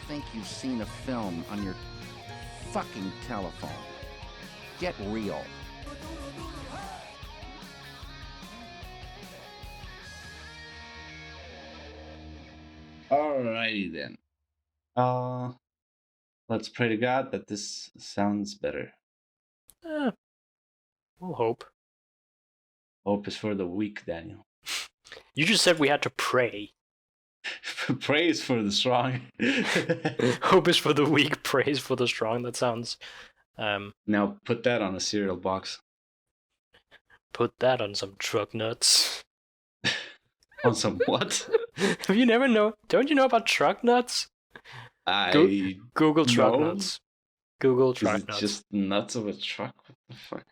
think you've seen a film on your fucking telephone. Get real. Alrighty then. Let's pray to God that this sounds better. We'll hope. Hope is for the weak, Daniel. You just said we had to pray. Praise for the strong. Hope is for the weak, praise for the strong. That sounds... Now put that on a cereal box. Put that on some truck nuts. On some what? Have you never know? Don't you know about truck nuts? Google truck nuts. Google truck Is it nuts. just nuts of a truck? What the fuck?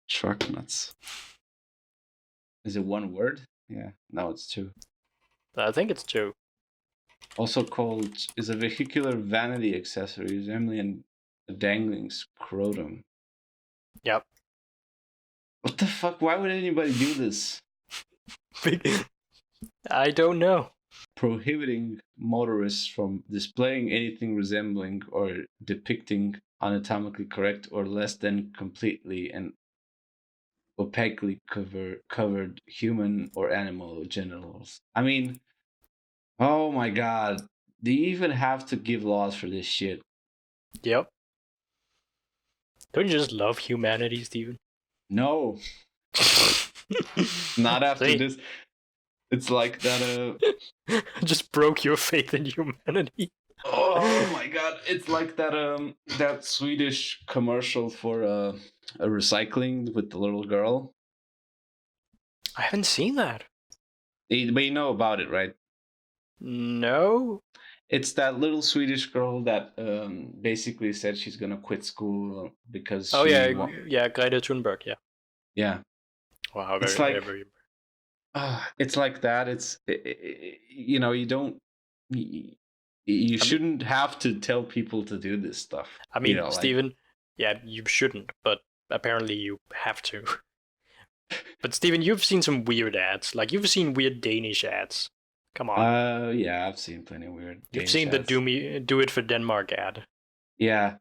Truck nuts. Is it one word? Yeah. No, it's two. I think it's two. Also called is a vehicular vanity accessory resembling a dangling scrotum. Yep. What the fuck? Why would anybody do this? I don't know. Prohibiting motorists from displaying anything resembling or depicting anatomically correct or less than completely and opaquely covered human or animal genitals. I mean, oh my god. Do you even have to give laws for this shit? Yep. Don't you just love humanity, Steven? No. Not after this. It's like that just broke your faith in humanity. Oh my god, it's like that that Swedish commercial for a recycling with the little girl. I haven't seen that. But you know about it, right? No. It's that little Swedish girl that basically said she's gonna quit school because Greta Thunberg, yeah. Yeah. Wow, it's like that. It's you know, you shouldn't have to tell people to do this stuff. I mean, Steven, yeah, you shouldn't, but apparently you have to. But Steven, you've seen some weird ads. Like, you've seen weird Danish ads. Come on. Yeah, I've seen plenty of weird You've seen the Do It for Denmark ad. Yeah.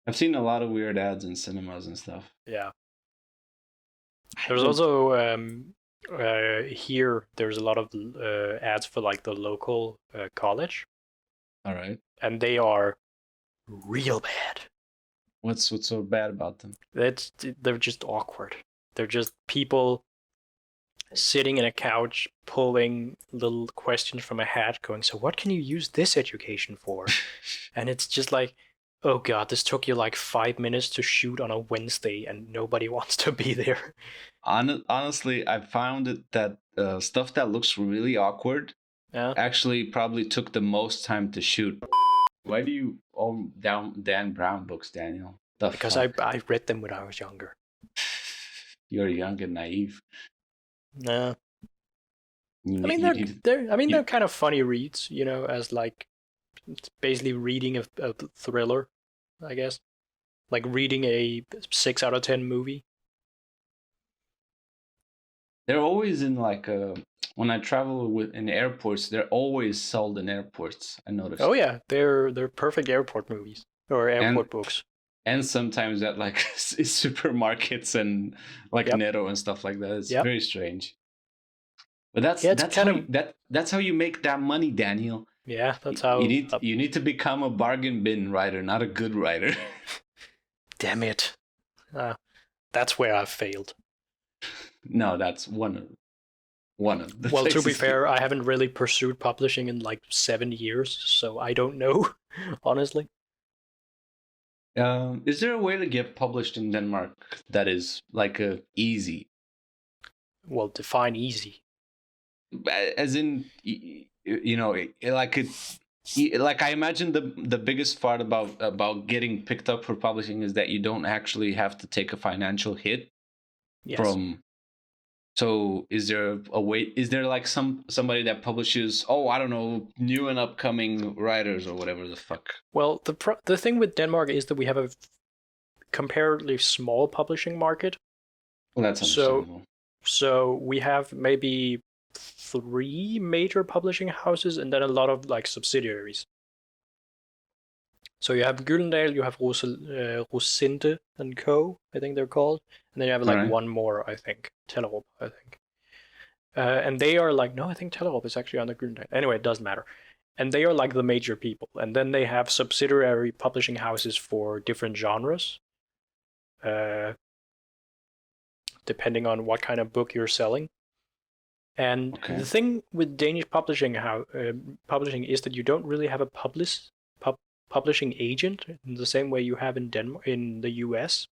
I've seen a lot of weird ads in cinemas and stuff. Yeah. There's also here there's a lot of ads for like the local college. All right. And they are real bad. What's so bad about them? They're just awkward. They're just people sitting in a couch pulling little questions from a hat going, so what can you use this education for? And it's just like, oh god, this took you like 5 minutes to shoot on a Wednesday and nobody wants to be there. Honestly, I found it that stuff that looks really awkward actually probably took the most time to shoot. Why do you own Dan Brown books, Daniel? Because I read them when I was younger. You're young and naive. No. They're kind of funny reads, you know, as like it's basically reading a thriller, I guess. Like reading a 6 out of 10 movie. They're always in like when I travel in airports, they're always sold in airports. I noticed. Oh yeah, they're perfect airport movies or airport books. And sometimes at like supermarkets and like Netto and stuff like that. It's very strange. But that's how you make that money, Daniel. Yeah, that's how you need to become a bargain bin writer, not a good writer. Damn it. That's where I've failed. No, that's one of the Well, to be fair, I haven't really pursued publishing in like 7 years, so I don't know, honestly. Is there a way to get published in Denmark that is like easy? Well, define easy. As in, you know, like I imagine the biggest part about getting picked up for publishing is that you don't actually have to take a financial hit from. So is there a way? Is there like somebody that publishes? Oh, I don't know, new and upcoming writers or whatever the fuck. Well, the thing with Denmark is that we have a comparatively small publishing market. Well, that's understandable. So we have maybe 3 major publishing houses and then a lot of like subsidiaries. So you have Gyldendal, you have Rosinde and Co. I think they're called, and then you have like Alright. one more. I think Tellerup. I think, and they are like no, I think Tellerup is actually under Gyldendal. Anyway, it doesn't matter. And they are like the major people, and then they have subsidiary publishing houses for different genres, depending on what kind of book you're selling. And Okay. the thing with Danish publishing is that you don't really have a publishing agent in the same way you have in the US.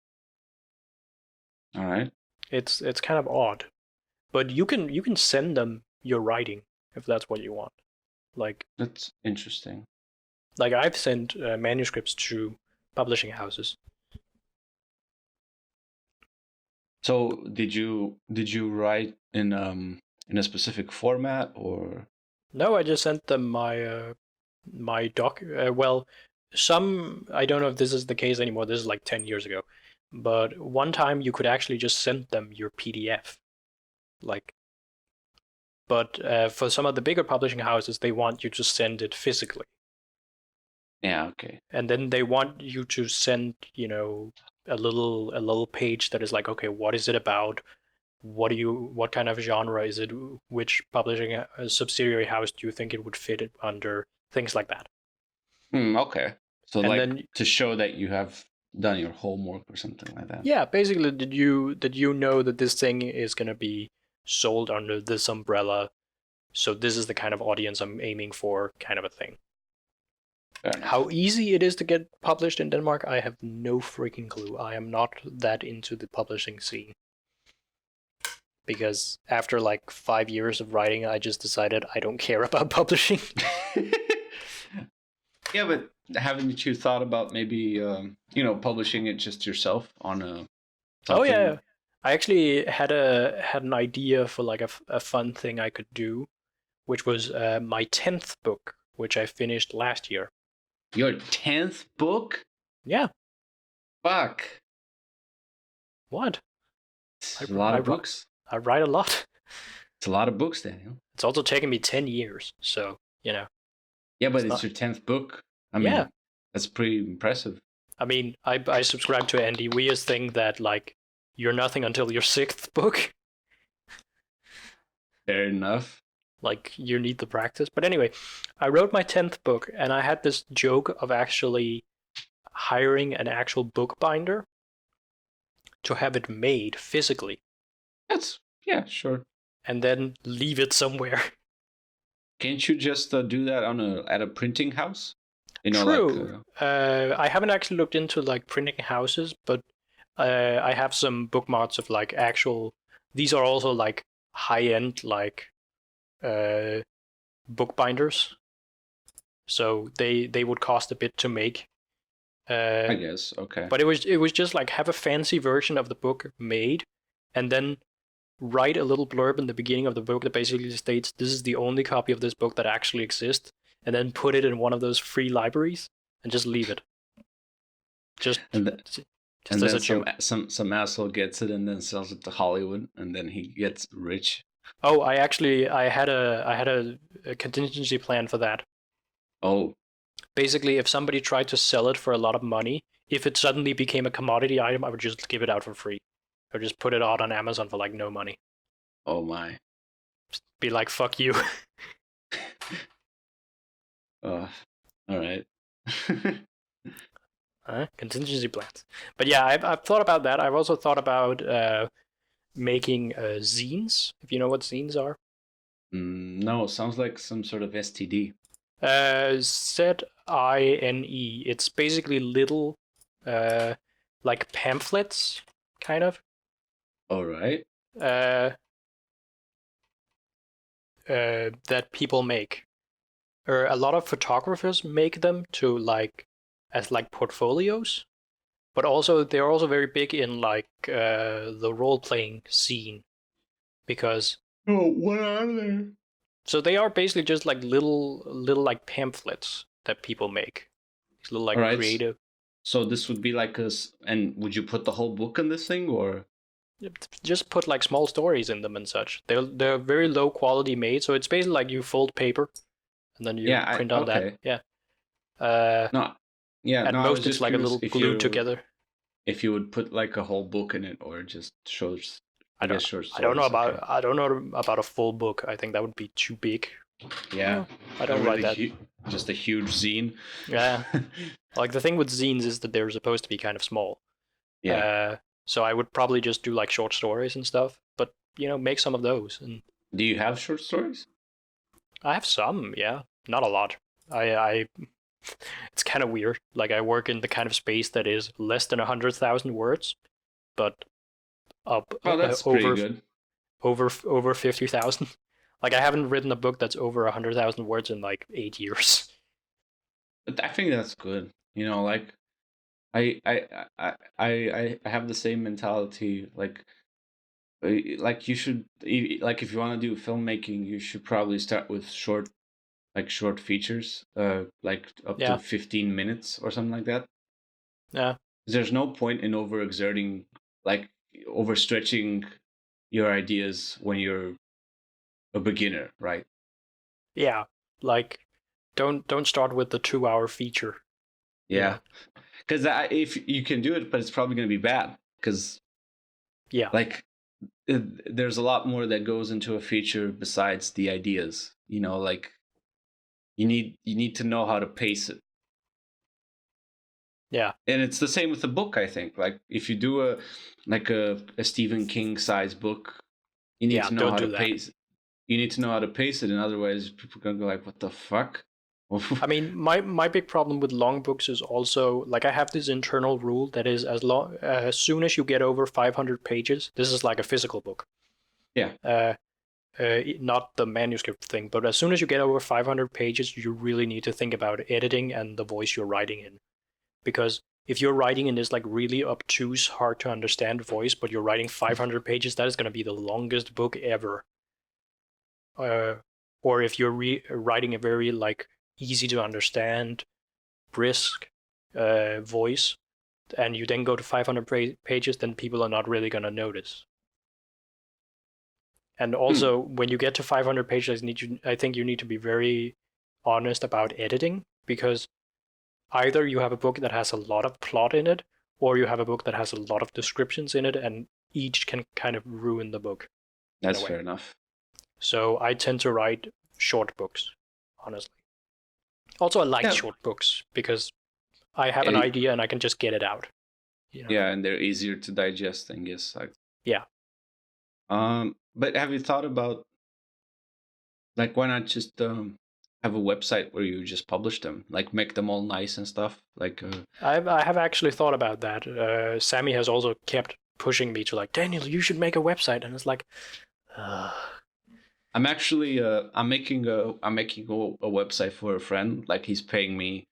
All right. It's kind of odd, but you can send them your writing if that's what you want. Like That's interesting. Like I've sent manuscripts to publishing houses. So did you write in a specific format or? No, I just sent them my doc. Well, some I don't know if this is the case anymore. This is like 10 years ago, but one time you could actually just send them your PDF, like. But for some of the bigger publishing houses, they want you to send it physically. Yeah. Okay. And then they want you to send, a little page that is like, okay, what is it about? What kind of genre is it? Which publishing subsidiary house do you think it would fit it under? Things like that. Okay. So And like then, to show that you have done your homework or something like that. yeah, basically, did you know that this thing is gonna be sold under this umbrella? So this is the kind of audience I'm aiming for, kind of a thing. Fair enough. How easy it is to get published in Denmark, I have no freaking clue. I am not that into the publishing scene. Because after like 5 years of writing, I just decided I don't care about publishing. Yeah, but haven't you thought about maybe publishing it just yourself on a? Oh yeah, I actually had an idea for like a fun thing I could do, which was my 10th book, which I finished last year. Your 10th book? Yeah. Fuck. What? It's a lot of books. I write a lot. It's a lot of books, Daniel. It's also taken me 10 years, so, Yeah, but it's your 10th book. I mean, yeah. That's pretty impressive. I mean, I subscribe to Andy Weir's thing that, like, you're nothing until your 6th book. Fair enough. Like, you need the practice. But anyway, I wrote my 10th book, and I had this joke of actually hiring an actual bookbinder to have it made physically. Yeah, sure. And then leave it somewhere. Can't you just do that at a printing house? True. I haven't actually looked into like printing houses, but I have some bookmarks of like actual. These are also like high-end like bookbinders, so they would cost a bit to make. I guess. Okay. But it was just like have a fancy version of the book made, and then write a little blurb in the beginning of the book that basically states this is the only copy of this book that actually exists, and then put it in one of those free libraries and just leave it. Just and as then a joke. some asshole gets it and then sells it to Hollywood, and then he gets rich. Oh, I had a contingency plan for that. Oh. Basically, if somebody tried to sell it for a lot of money, if it suddenly became a commodity item, I would just give it out for free. Or just put it out on Amazon for like no money. Oh my. Just be like, fuck you. All right. Contingency plans. But yeah, I've thought about that. I've also thought about making zines, if you know what zines are. No, sounds like some sort of STD. Zine. It's basically little like pamphlets, kind of. All right. That people make. Or a lot of photographers make them to like as like portfolios, but also they're also very big in like the role-playing scene, because what are they? So they are basically just like little like pamphlets that people make. These little like creative. So this would be like and would you put the whole book in this thing, or just put like small stories in them and such? They're very low quality made, so it's basically like you fold paper and then you print on that. Yeah. No, Yeah, At no, I was most, it's just like a curious little glued together. if you would put like a whole book in it or just short. I guess short stories. I don't know about a full book. I think that would be too big. Yeah, I don't write that. Just a huge zine. Yeah, like the thing with zines is that they're supposed to be kind of small. Yeah. So I would probably just do like short stories and stuff, but make some of those. And Do you have short stories? I have some, yeah, not a lot. I it's kind of weird. Like I work in the kind of space that is less than 100,000 words, but up That's pretty good. over 50,000. Like I haven't written a book that's over 100,000 words in like 8 years. But I think that's good. Like I have the same mentality. Like you should, like if you want to do filmmaking, you should probably start with short features, like up to 15 minutes or something like that. Yeah. There's no point in overexerting, like overstretching your ideas when you're a beginner, right? Yeah, like don't start with the 2-hour feature. Yeah, because if you can do it, but it's probably going to be bad because like there's a lot more that goes into a feature besides the ideas. Like you need to know how to pace it. Yeah, and it's the same with the book. I think like if you do a Stephen King size book, you need to know how to pace. You need to know how to pace it, and otherwise people are gonna go like, "What the fuck?" I mean, my big problem with long books is also like I have this internal rule that is as soon as you get over 500 pages, this is like a physical book. Yeah. Not the manuscript thing, but as soon as you get over 500 pages, you really need to think about editing and the voice you're writing in. Because if you're writing in this like really obtuse, hard to understand voice, but you're writing 500 pages, that is going to be the longest book ever. Or if you're writing a very like easy to understand, brisk voice, and you then go to 500 pages, then people are not really going to notice. And also, when you get to 500 pages, I think you need to be very honest about editing, because either you have a book that has a lot of plot in it, or you have a book that has a lot of descriptions in it, and each can kind of ruin the book. That's fair enough. So I tend to write short books, honestly. Also, I like short books because I have an idea and I can just get it out. Yeah, and they're easier to digest, I guess. Yeah. But have you thought about, like, why not just have a website where you just publish them, like make them all nice and stuff? Like, I have actually thought about that. Sammy has also kept pushing me to like, Daniel, you should make a website, and it's like, I'm actually I'm making a website for a friend. Like he's paying me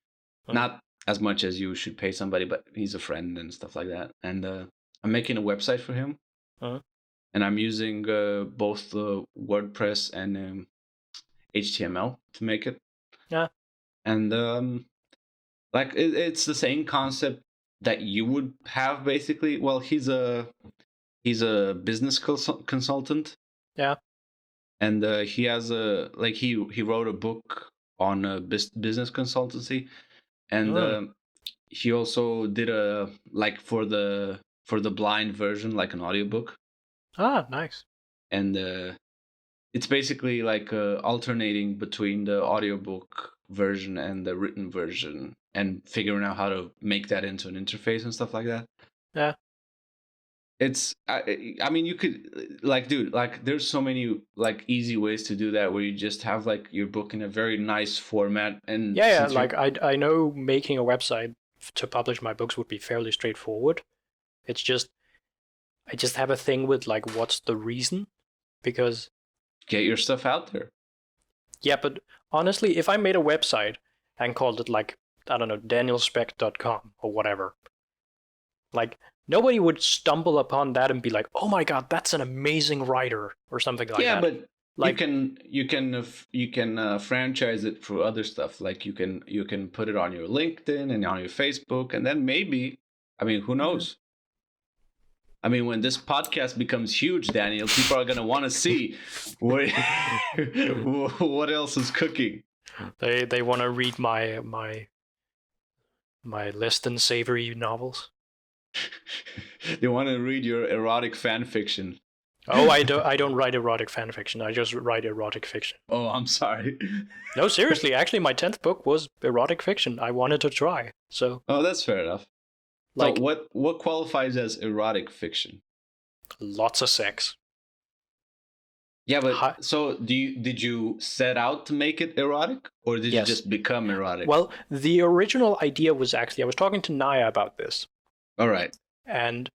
not as much as you should pay somebody, but he's a friend and stuff like that. And I'm making a website for him. And I'm using both WordPress and HTML to make it. Yeah. And like it's the same concept that you would have basically. Well, he's a business consultant. Yeah. And he has he wrote a book on business consultancy, and he also did a for the blind version, like an audiobook. Ah, nice. And it's basically like alternating between the audiobook version and the written version, and figuring out how to make that into an interface and stuff like that. Yeah. It's I mean, you could dude, there's so many easy ways to do that, where you just have your book in a very nice format. And yeah, I know making a website to publish my books would be fairly straightforward. It's just I just have a thing with what's the reason, because get your stuff out there. Yeah, but honestly, if I made a website and called it I don't know, danielspec.com or whatever, nobody would stumble upon that and be like, "Oh my god, that's an amazing writer," or something like that. Yeah, but you can franchise it for other stuff. You can put it on your LinkedIn and on your Facebook, and then maybe, I mean, who knows? I mean, when this podcast becomes huge, Daniel, people are gonna want to see what else is cooking. They want to read my my less than savory novels. You want to read your erotic fan fiction? Oh, I don't write erotic fan fiction. I just write erotic fiction. Oh, I'm sorry. No, seriously. Actually, my 10th book was erotic fiction. I wanted to try. So. Oh, that's fair enough. Like, so what qualifies as erotic fiction? Lots of sex. Yeah, but so did you set out to make it erotic, or did you just become erotic? Well, the original idea was actually, I was talking to Naya about this. All right. And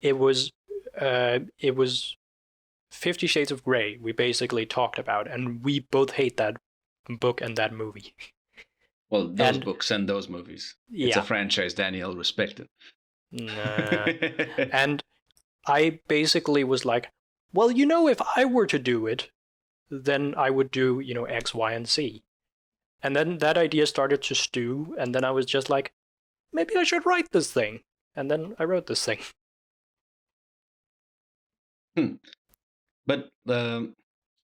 it was 50 Shades of Grey we basically talked about, and we both hate that book and that movie. Well, those books and those movies. Yeah. It's a franchise, Daniel. Respect it. Nah. And I basically was like, well, if I were to do it, then I would do, X, Y, and Z. And then that idea started to stew, and then I was just like, maybe I should write this thing. And then I wrote this thing. But,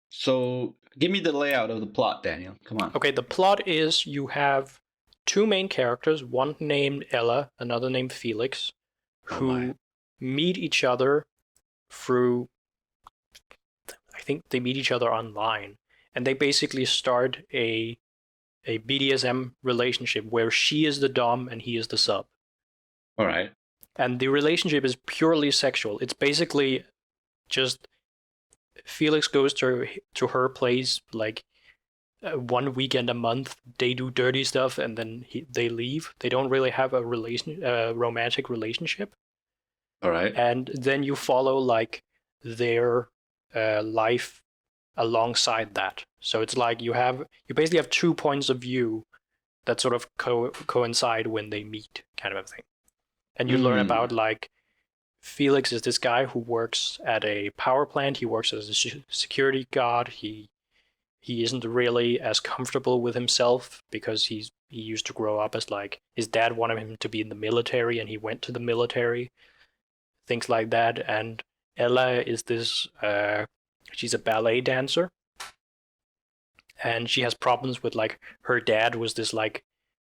so give me the layout of the plot, Daniel. Come on. Okay, the plot is you have two main characters, one named Ella, another named Felix, who meet each other through, I think they meet each other online, and they basically start a BDSM relationship where she is the dom and he is the sub. All right. And the relationship is purely sexual. It's basically just Felix goes to her place like 1 weekend a month. They do dirty stuff and then they leave. They don't really have a romantic relationship. All right. And then you follow like their life alongside that. So it's like you basically have 2 points of view that sort of coincide when they meet, kind of a thing. And you learn about like Felix is this guy who works at a power plant. He works as a security guard. He isn't really as comfortable with himself because he used to grow up as like his dad wanted him to be in the military and he went to the military. Things like that. And Ella is this she's a ballet dancer. And she has problems with like her dad was this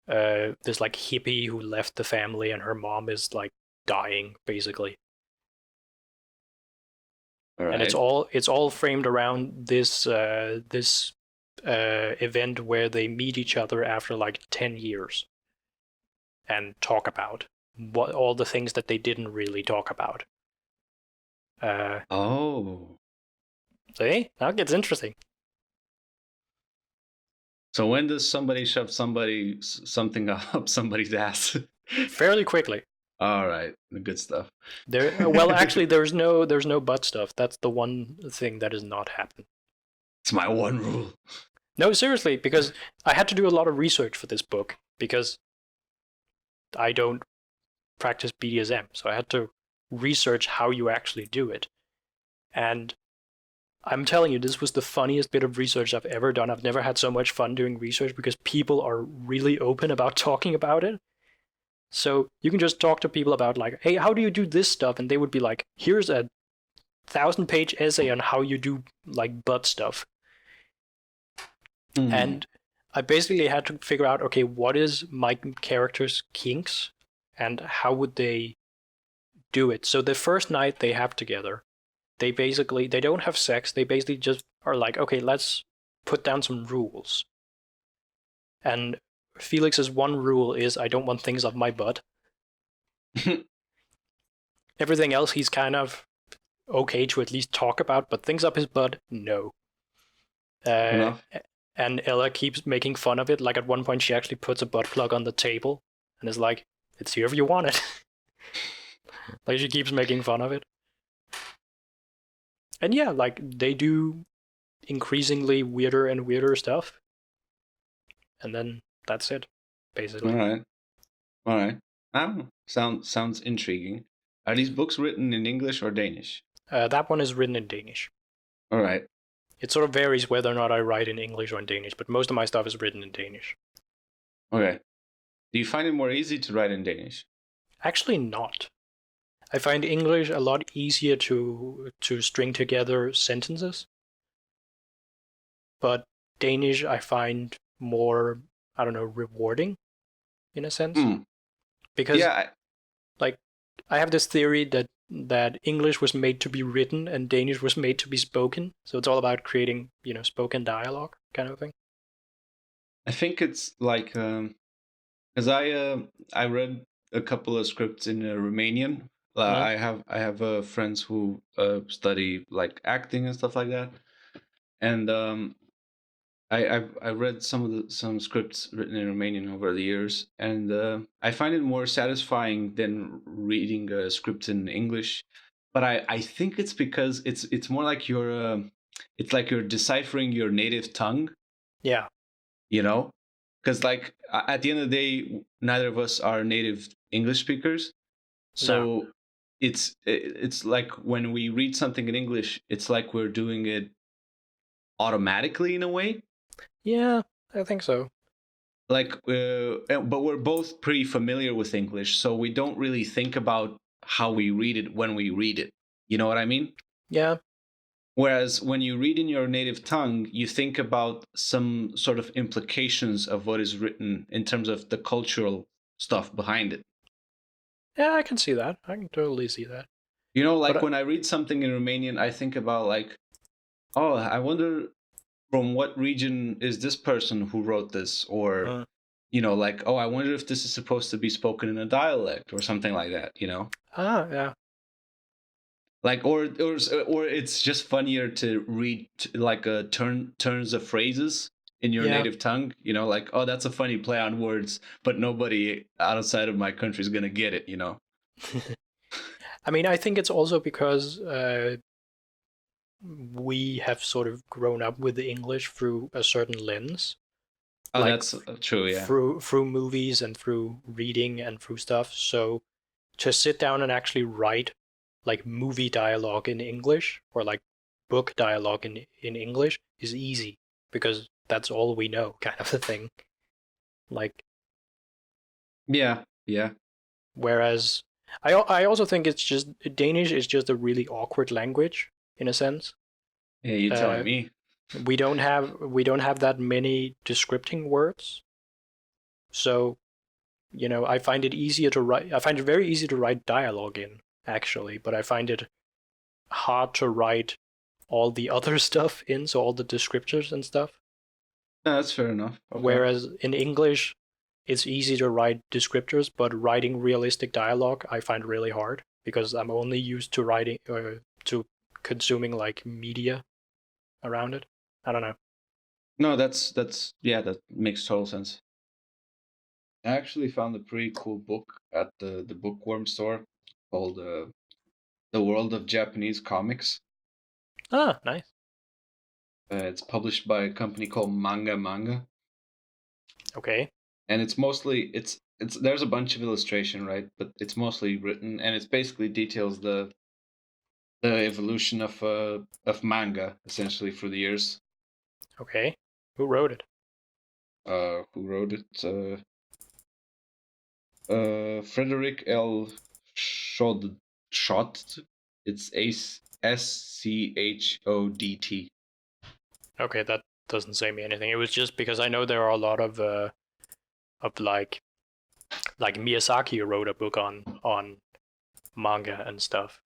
hippie who left the family, and her mom is like dying basically. Right. And it's all framed around this event where they meet each other after like 10 years and talk about all the things that they didn't really talk about. See, now it gets interesting. So when does somebody shove something up somebody's ass? Fairly quickly. All right, the good stuff. Well, actually, there's no butt stuff. That's the one thing that does not happen. It's my one rule. No, seriously, because I had to do a lot of research for this book because I don't practice BDSM, so I had to research how you actually do it. And I'm telling you, this was the funniest bit of research I've ever done. I've never had so much fun doing research because people are really open about talking about it. So you can just talk to people about like, hey, how do you do this stuff? And they would be like, here's a 1,000-page essay on how you do like butt stuff. Mm-hmm. And I basically had to figure out, okay, what is my character's kinks and how would they do it? So the first night they have together, they don't have sex. They basically just are like, okay, let's put down some rules. And Felix's one rule is I don't want things up my butt. Everything else he's kind of okay to at least talk about, but things up his butt, no. And Ella keeps making fun of it. Like at one point she actually puts a butt plug on the table and is like, it's here if you want it. Like she keeps making fun of it. And yeah, like they do increasingly weirder and weirder stuff. And then that's it, basically. All right. Sounds intriguing. Are these books written in English or Danish? That one is written in Danish. All right. It sort of varies whether or not I write in English or in Danish, but most of my stuff is written in Danish. Okay. Do you find it more easy to write in Danish? Actually not. I find English a lot easier to string together sentences. But Danish I find more, I don't know, rewarding in a sense. Because Yeah, like I have this theory that English was made to be written and Danish was made to be spoken. So it's all about creating, spoken dialogue kind of thing. I think it's like because I read a couple of scripts in Romanian. Mhm. I have friends who study like acting and stuff like that, and I read some scripts written in Romanian over the years, and I find it more satisfying than reading a script in English. But I think it's because it's more like it's like you're deciphering your native tongue, Yeah. you know, because like at the end of the day, neither of us are native English speakers, No. so it's like when we read something in English, it's like we're doing it automatically in a way. Yeah, I think so. Like but we're both pretty familiar with English, so we don't really think about how we read it when we read it, you know what I mean? Yeah. Whereas when you read in your native tongue, you think about some sort of implications of what is written in terms of the cultural stuff behind it. Yeah, I can see that. I can totally see that. You know, But like when I read something in Romanian, I think about like, oh, I wonder from what region is this person who wrote this, or uh, like, oh, I wonder if this is supposed to be spoken in a dialect or something like that. yeah. Like, or it's just funnier to read like turns of phrases in your Yeah. native tongue. Like, oh, that's a funny play on words, but nobody outside of my country is gonna get it. I mean, I think it's also because we have sort of grown up with the English through a certain lens, Oh, like that's true. Yeah. through movies and through reading and through stuff. So to sit down and actually write like movie dialogue in English or like book dialogue in English is easy because that's all we know, kind of a thing. Like, Yeah. Yeah. whereas I also think it's just Danish is just a really awkward language in a sense. Yeah. You're telling Uh, me. we don't have that many descripting words, so I find it easier to write. I find it very easy to write dialogue in actually, but I find it hard to write all the other stuff in, so all the descriptors and stuff. No, that's fair enough. Okay. Whereas in English, it's easy to write descriptors, but writing realistic dialogue I find really hard because I'm only used to writing to consuming like media around it. I don't know. No, that's yeah, that makes total sense. I actually found a pretty cool book at the bookworm store called The World of Japanese Comics. Ah, nice. It's published by a company called Manga, Okay. and it's mostly it's there's a bunch of illustration, right? But it's mostly written, and it's basically details the evolution of manga essentially through the years. Okay. Who wrote it? Who wrote it? Frederick L. Schott. It's Schodt. Okay, that doesn't say me anything. It was just because I know there are a lot of like Miyazaki wrote a book on manga and stuff.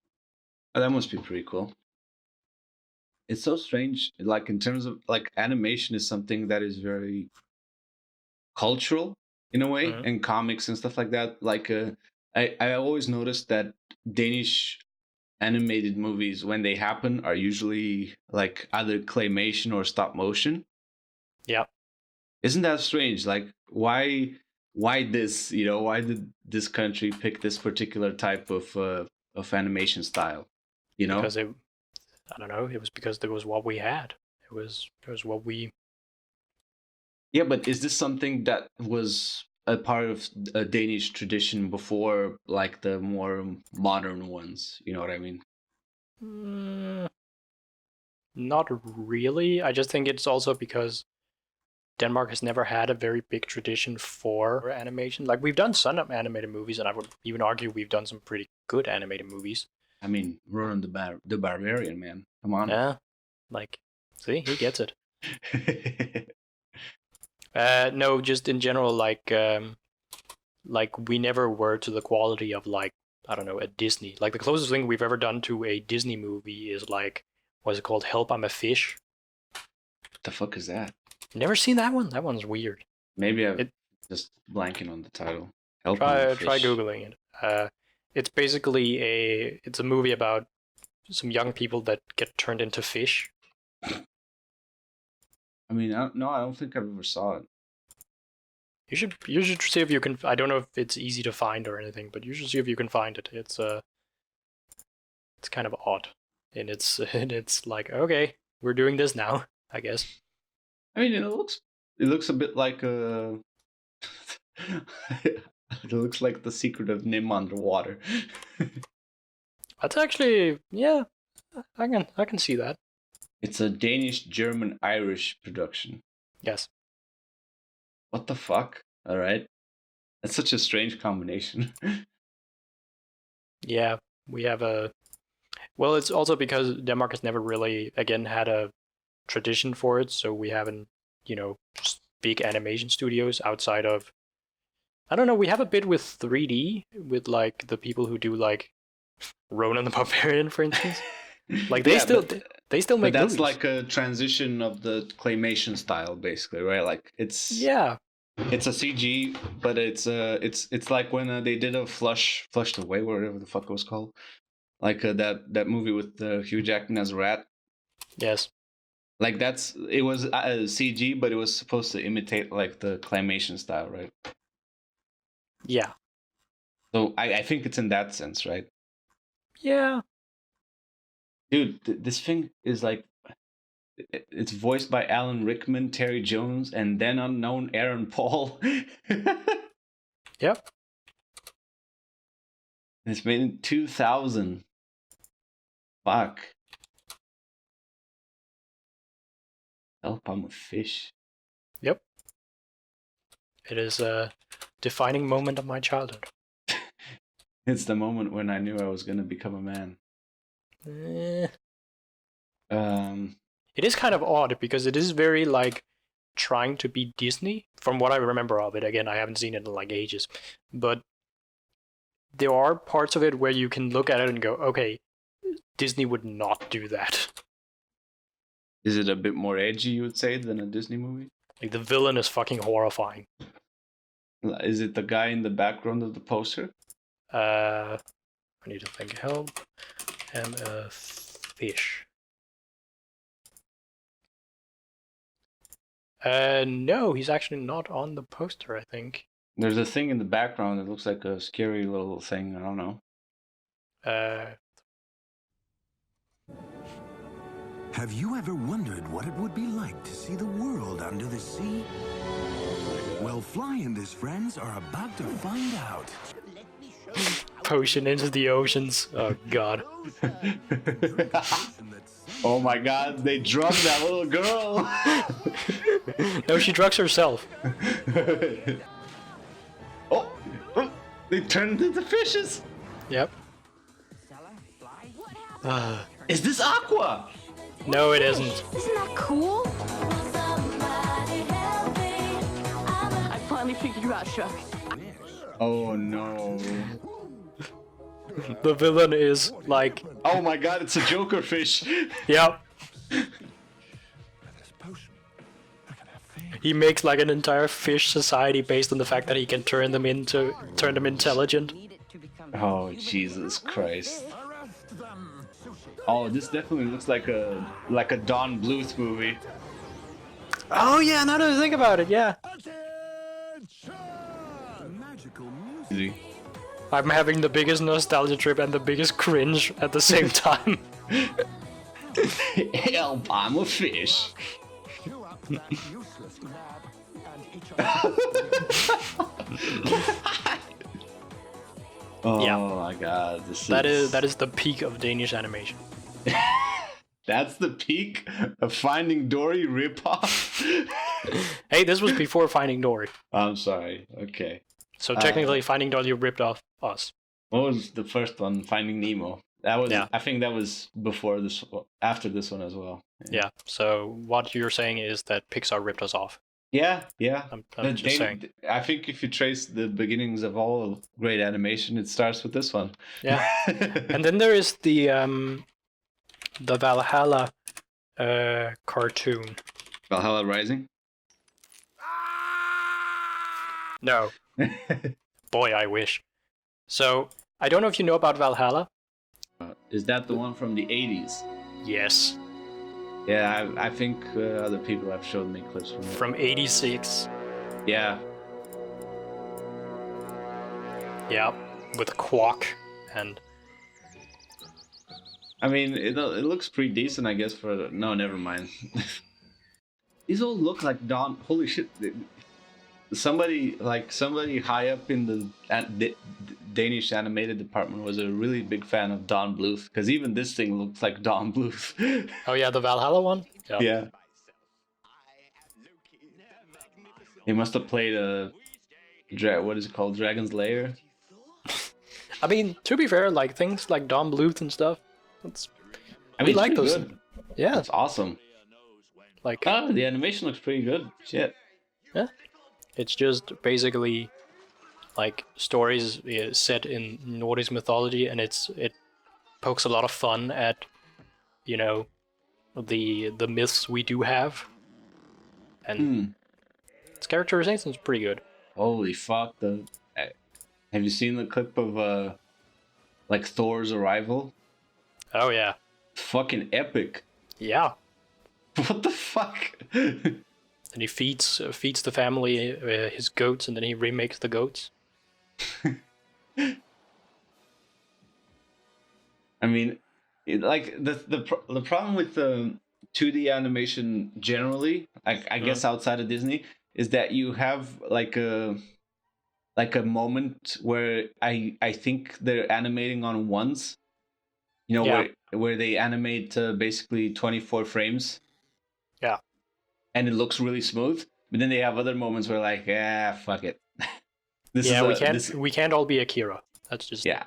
Oh, that must be pretty cool. It's so strange. Like in terms of like animation is something that is very cultural in a way, Mhm. and comics and stuff like that. Like I always noticed that Danish animated movies when they happen are usually like either claymation or stop motion. Yeah. Isn't that strange? Like why this, why did this country pick this particular type of animation style? You know? Because I don't know, it was because it was what we had. It was what we. Yeah, but is this something that was a part of a Danish tradition before like the more modern ones? You know what I mean? Mm, not really. I just think it's also because Denmark has never had a very big tradition for animation. Like we've done some animated movies, and I would even argue we've done some pretty good animated movies. I mean, Ronan the Barbarian, man. Come on. Yeah, like, see, he gets it. No, just in general, like like we never were to the quality of like, I don't know, a Disney. Like the closest thing we've ever done to a Disney movie is like, what's it called? Help, I'm a Fish. What the fuck is that? Never seen that one? That one's weird. Maybe I'm just blanking on the title. Help Try Fish. Googling it. It's basically it's a movie about some young people that get turned into fish. I mean, I don't think I ever saw it. You should see if you can. I don't know if it's easy to find or anything, but you should see if you can find it. It's kind of odd, and it's like, okay, we're doing this now, I guess. I mean, it looks a bit like a. It looks like The Secret of Nim underwater. That's actually, yeah, I can see that. It's a Danish, German, Irish production. Yes. What the fuck? All right, that's such a strange combination. Yeah, we have a. Well, it's also because Denmark has never really, again, had a tradition for it, so we haven't, just big animation studios outside of. I don't know. We have a bit with 3D, with like the people who do like Ronan the Barbarian, for instance. Like they still make. But that's movies. like a transition of the claymation style, basically, right? Like it's a CG, but it's like when they did a flushed away, whatever the fuck it was called, like that movie with Hugh Jackman as a rat. Yes. Like it was CG, but it was supposed to imitate like the claymation style, right? Yeah. So I think it's in that sense, right? Yeah. Dude, this thing is like, it's voiced by Alan Rickman, Terry Jones, and then unknown Aaron Paul. Yep. It's made in 2000. Fuck. Help, I'm a fish. Yep. It is a defining moment of my childhood. It's the moment when I knew I was gonna become a man. It is kind of odd because it is very like trying to be Disney from what I remember of it. Again, I haven't seen it in like ages, but there are parts of it where you can look at it and go, okay, Disney would not do that. Is it a bit more edgy, you would say, than a Disney movie? Like the villain is fucking horrifying. Is it the guy in the background of the poster? I need to think. Help, I'm a fish. No, he's actually not on the poster, I think. There's a thing in the background that looks like a scary little thing. I don't know. Have you ever wondered what it would be like to see the world under the sea? Well, Fly and his friends are about to find out. Potion into the oceans. Oh, God. Oh my God, they drugged that little girl. No, she drugs herself. Oh, they turned into fishes. Yep. Is this Aqua? No, it isn't. Isn't that cool? I finally figured you out, Chuck. Oh no. The villain is like... Oh my God, it's a Joker fish. Yep. He makes like an entire fish society based on the fact that he can turn them intelligent. Oh Jesus Christ. Oh, this definitely looks like a Don Bluth movie. Oh yeah, now that I think about it, yeah. Easy. I'm having the biggest nostalgia trip and the biggest cringe at the same time. Help, I'm a fish. Oh Yeah. my God, That is the peak of Danish animation. That's the peak of Finding Dory ripoff. Hey, this was before Finding Dory. I'm sorry. Okay. So technically Finding Dory ripped off us. What was the first one? Finding Nemo. That was. Yeah. I think that was before this. After this one as well. Yeah. So what you're saying is that Pixar ripped us off. Yeah, yeah. I'm just saying. I think if you trace the beginnings of all great animation, it starts with this one. Yeah. And then there is the Valhalla cartoon. Valhalla Rising. No. Boy, I wish. So, I don't know if you know about Valhalla. Is that the one from the 80s? Yes. Yeah, I think other people have showed me clips from it. From 86. Yeah. Yeah. With Quack and... I mean, it looks pretty decent, I guess, for... No, never mind. These all look like Don... Holy shit. Somebody high up in the Danish animated department was a really big fan of Don Bluth, because even this thing looks like Don Bluth. Oh yeah, the Valhalla one? Yeah. He must have played what is it called? Dragon's Lair? I mean, to be fair, like things like Don Bluth and stuff, we like those. Good. Yeah. That's awesome. Like, the animation looks pretty good. Shit. yeah. It's just basically like stories set in Nordic mythology, and it pokes a lot of fun at, you know, the myths we do have, and its characterization is pretty good. Holy fuck! Have you seen the clip of like Thor's arrival? Oh yeah. Fucking epic. Yeah. What the fuck? And he feeds the family his goats, and then he remakes the goats. I mean, like the problem with the 2D animation generally, I guess outside of Disney, is that you have like a moment where I think they're animating on ones, you know, Yeah. where they animate basically 24 frames. Yeah. And it looks really smooth, but then they have other moments where like, fuck it. We can't all be Akira. That's just... Yeah.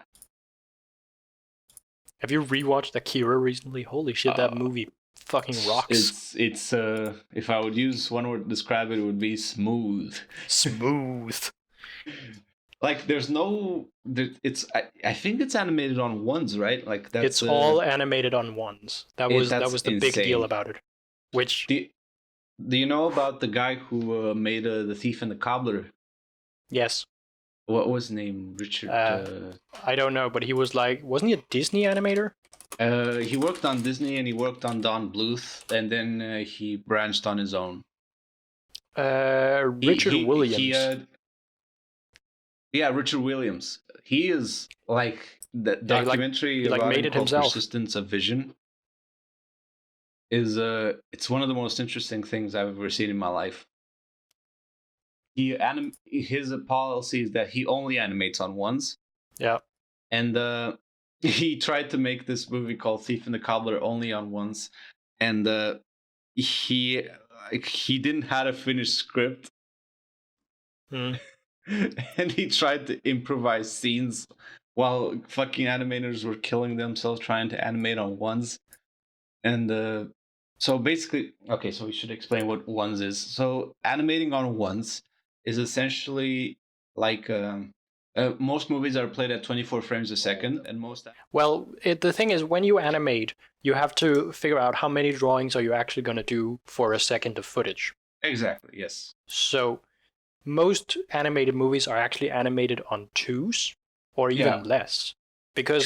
Have you rewatched Akira recently? Holy shit, that movie fucking rocks. It's if I would use one word to describe it, it would be smooth. Smooth. Like there's no, I think it's animated on ones, right? Like that's It's all animated on ones. That was the big insane. deal about it. Which Do you know about the guy who made The Thief and the Cobbler? yes, What was his name? Richard. I don't know, but he was like, wasn't he a Disney animator? He worked on Disney and he worked on Don Bluth, and then he branched on his own. Richard Williams. Yeah, Richard Williams. He is like the documentary he about made him it called himself. Persistence of Vision. It's one of the most interesting things I've ever seen in my life. His policy is that he only animates on ones. Yeah. And he tried to make this movie called Thief and the Cobbler only on ones, and he didn't have a finished script, and he tried to improvise scenes while fucking animators were killing themselves trying to animate on ones. And so basically, okay, so we should explain what ones is. So animating on ones is essentially like most movies are played at 24 frames a second, and most... Well, the thing is, when you animate, you have to figure out how many drawings are you actually going to do for a second of footage. Exactly, yes. So most animated movies are actually animated on twos, or even less. Because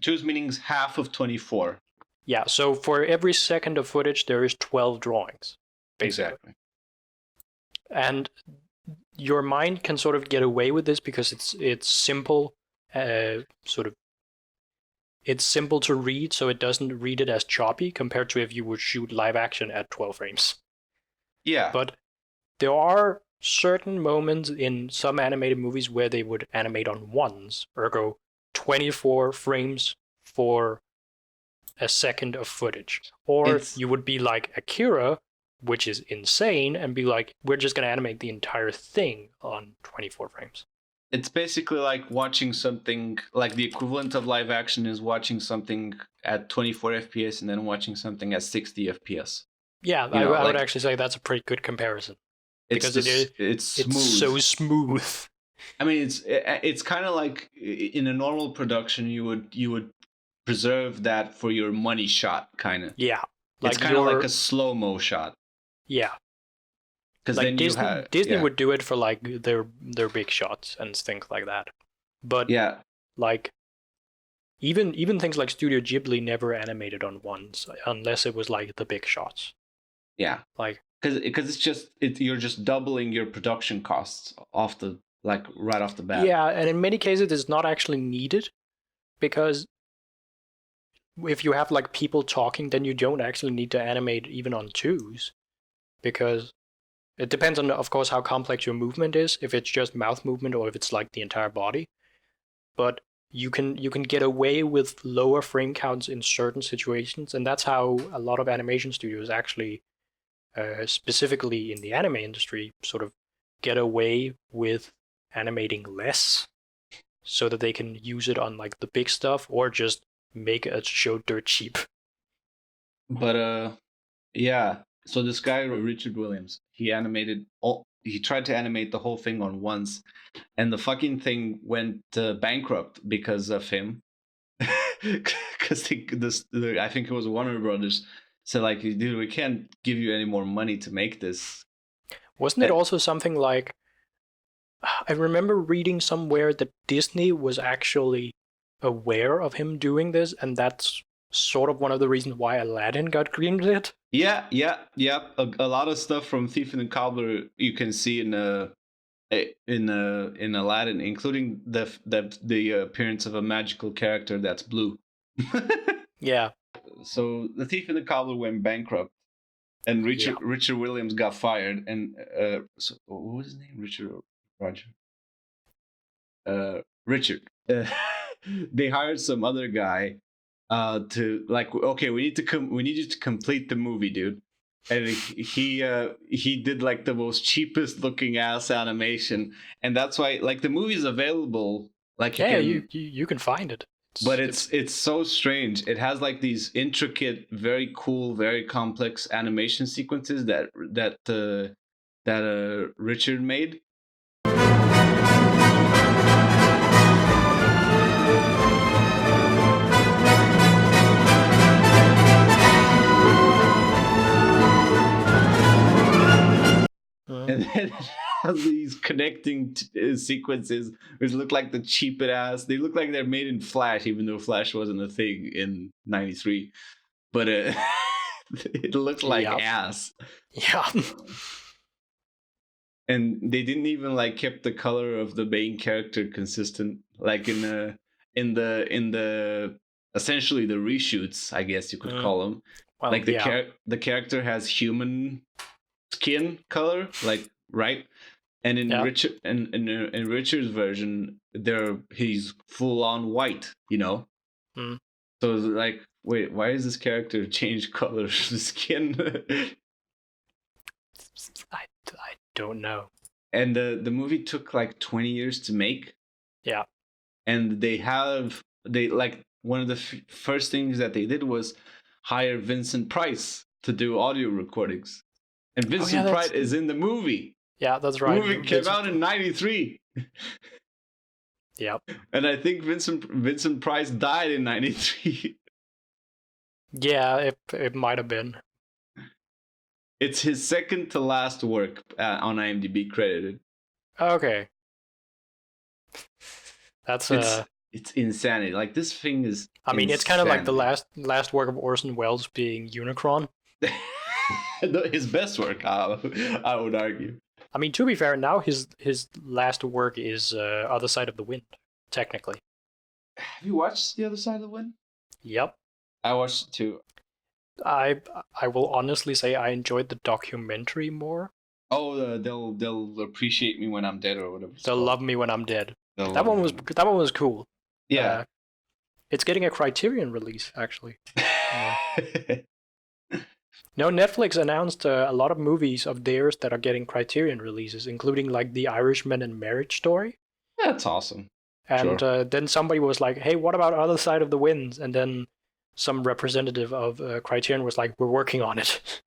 twos meaning half of 24. Yeah, so for every second of footage, there is 12 drawings, basically. Exactly. And your mind can sort of get away with this because it's simple, it's simple to read, so it doesn't read it as choppy compared to if you would shoot live action at 12 frames. Yeah. But there are certain moments in some animated movies where they would animate on ones, ergo 24 frames for a second of footage. Or you would be like Akira, which is insane, and be like, we're just going to animate the entire thing on 24 frames. It's basically like watching something, like the equivalent of live action is watching something at 24 FPS and then watching something at 60 FPS. Yeah, I would actually say that's a pretty good comparison. because it's smooth. it's so smooth. I mean, it's kind of like in a normal production, you would preserve that for your money shot, kind of. Yeah, It's kind of like a slow-mo shot. Yeah, Because like then Disney would do it for like their big shots and things like that. But yeah, like even things like Studio Ghibli never animated on ones unless it was like the big shots. yeah, Like because you're just doubling your production costs right off the bat. yeah, and in many cases it's not actually needed, because if you have like people talking, then you don't actually need to animate even on twos, because it depends on, of course, how complex your movement is, if it's just mouth movement or if it's like the entire body. But you can get away with lower frame counts in certain situations, and that's how a lot of animation studios actually, specifically in the anime industry, sort of get away with animating less, so that they can use it on like the big stuff or just make a show dirt cheap. But yeah. So this guy Richard Williams, he tried to animate the whole thing on once, and the fucking thing went bankrupt because of him. Because I think it was Warner Brothers said like, dude, we can't give you any more money to make this. Wasn't it also something like, I remember reading somewhere that Disney was actually aware of him doing this, and that's sort of one of the reasons why Aladdin got greenlit? Yeah. A lot of stuff from Thief and the Cobbler you can see in Aladdin, including the appearance of a magical character that's blue. Yeah. So the Thief and the Cobbler went bankrupt, and Richard Williams got fired, and so what was his name? Richard. They hired some other guy to like, okay, we need you to complete the movie, dude. And he did like the most cheapest looking ass animation, and that's why like the movie's available. Like you can find it. But it's so strange. It has like these intricate, very cool, very complex animation sequences that Richard made. And then it has these connecting sequences which look like the cheapest ass. They look like they're made in Flash, even though Flash wasn't a thing in '93. But it looks like ass. Yeah. And they didn't even like keep the color of the main character consistent, like in the essentially the reshoots, I guess you could call them. Well, like the character has human skin color, like, right? And in Richard in Richard's version, he's full on white, you know. So it's like, wait, why is this character change color of skin? I don't know. And the movie took like 20 years to make. Yeah. And they like one of the first things that they did was hire Vincent Price to do audio recordings. And Vincent Price is in the movie. Yeah, that's right. The movie came out in '93. Yep. And I think Vincent Price died in '93. Yeah, it might have been. It's his second to last work on IMDb credited. Okay. That's it's insanity. Like, this thing is. I mean, it's kind of like the last work of Orson Welles being Unicron. His best work, I would argue. I mean, to be fair, now his last work is Other Side of the Wind, technically. Have you watched The Other Side of the Wind? Yep. I watched it too. I will honestly say I enjoyed the documentary more. Oh, they'll appreciate me when I'm dead, or whatever. They'll love me when I'm dead. That one was cool. Yeah. It's getting a Criterion release, actually. No, Netflix announced a lot of movies of theirs that are getting Criterion releases, including like The Irishman and Marriage Story. That's awesome. And then somebody was like, hey, what about Other Side of the Wind? And then some representative of Criterion was like, we're working on it.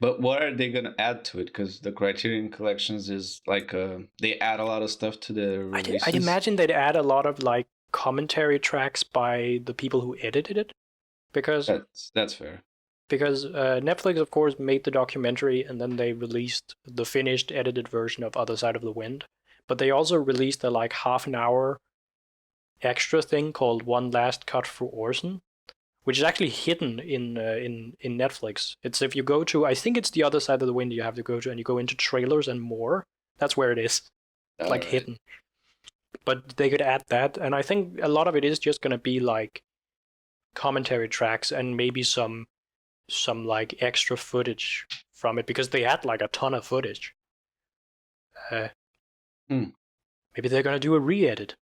But what are they gonna add to it? Because the Criterion Collections is like they add a lot of stuff to the releases. I'd imagine they'd add a lot of like commentary tracks by the people who edited it, because that's fair. Because Netflix, of course, made the documentary and then they released the finished edited version of Other Side of the Wind. But they also released a like half an hour extra thing called One Last Cut for Orson, which is actually hidden in Netflix. It's if you go to, I think it's The Other Side of the Wind you have to go to, and you go into trailers and more. That's where it is, like Alright. hidden. But they could add that, and I think a lot of it is just gonna be like commentary tracks and maybe some like extra footage from it, because they had like a ton of footage. Maybe they're gonna do a re-edit.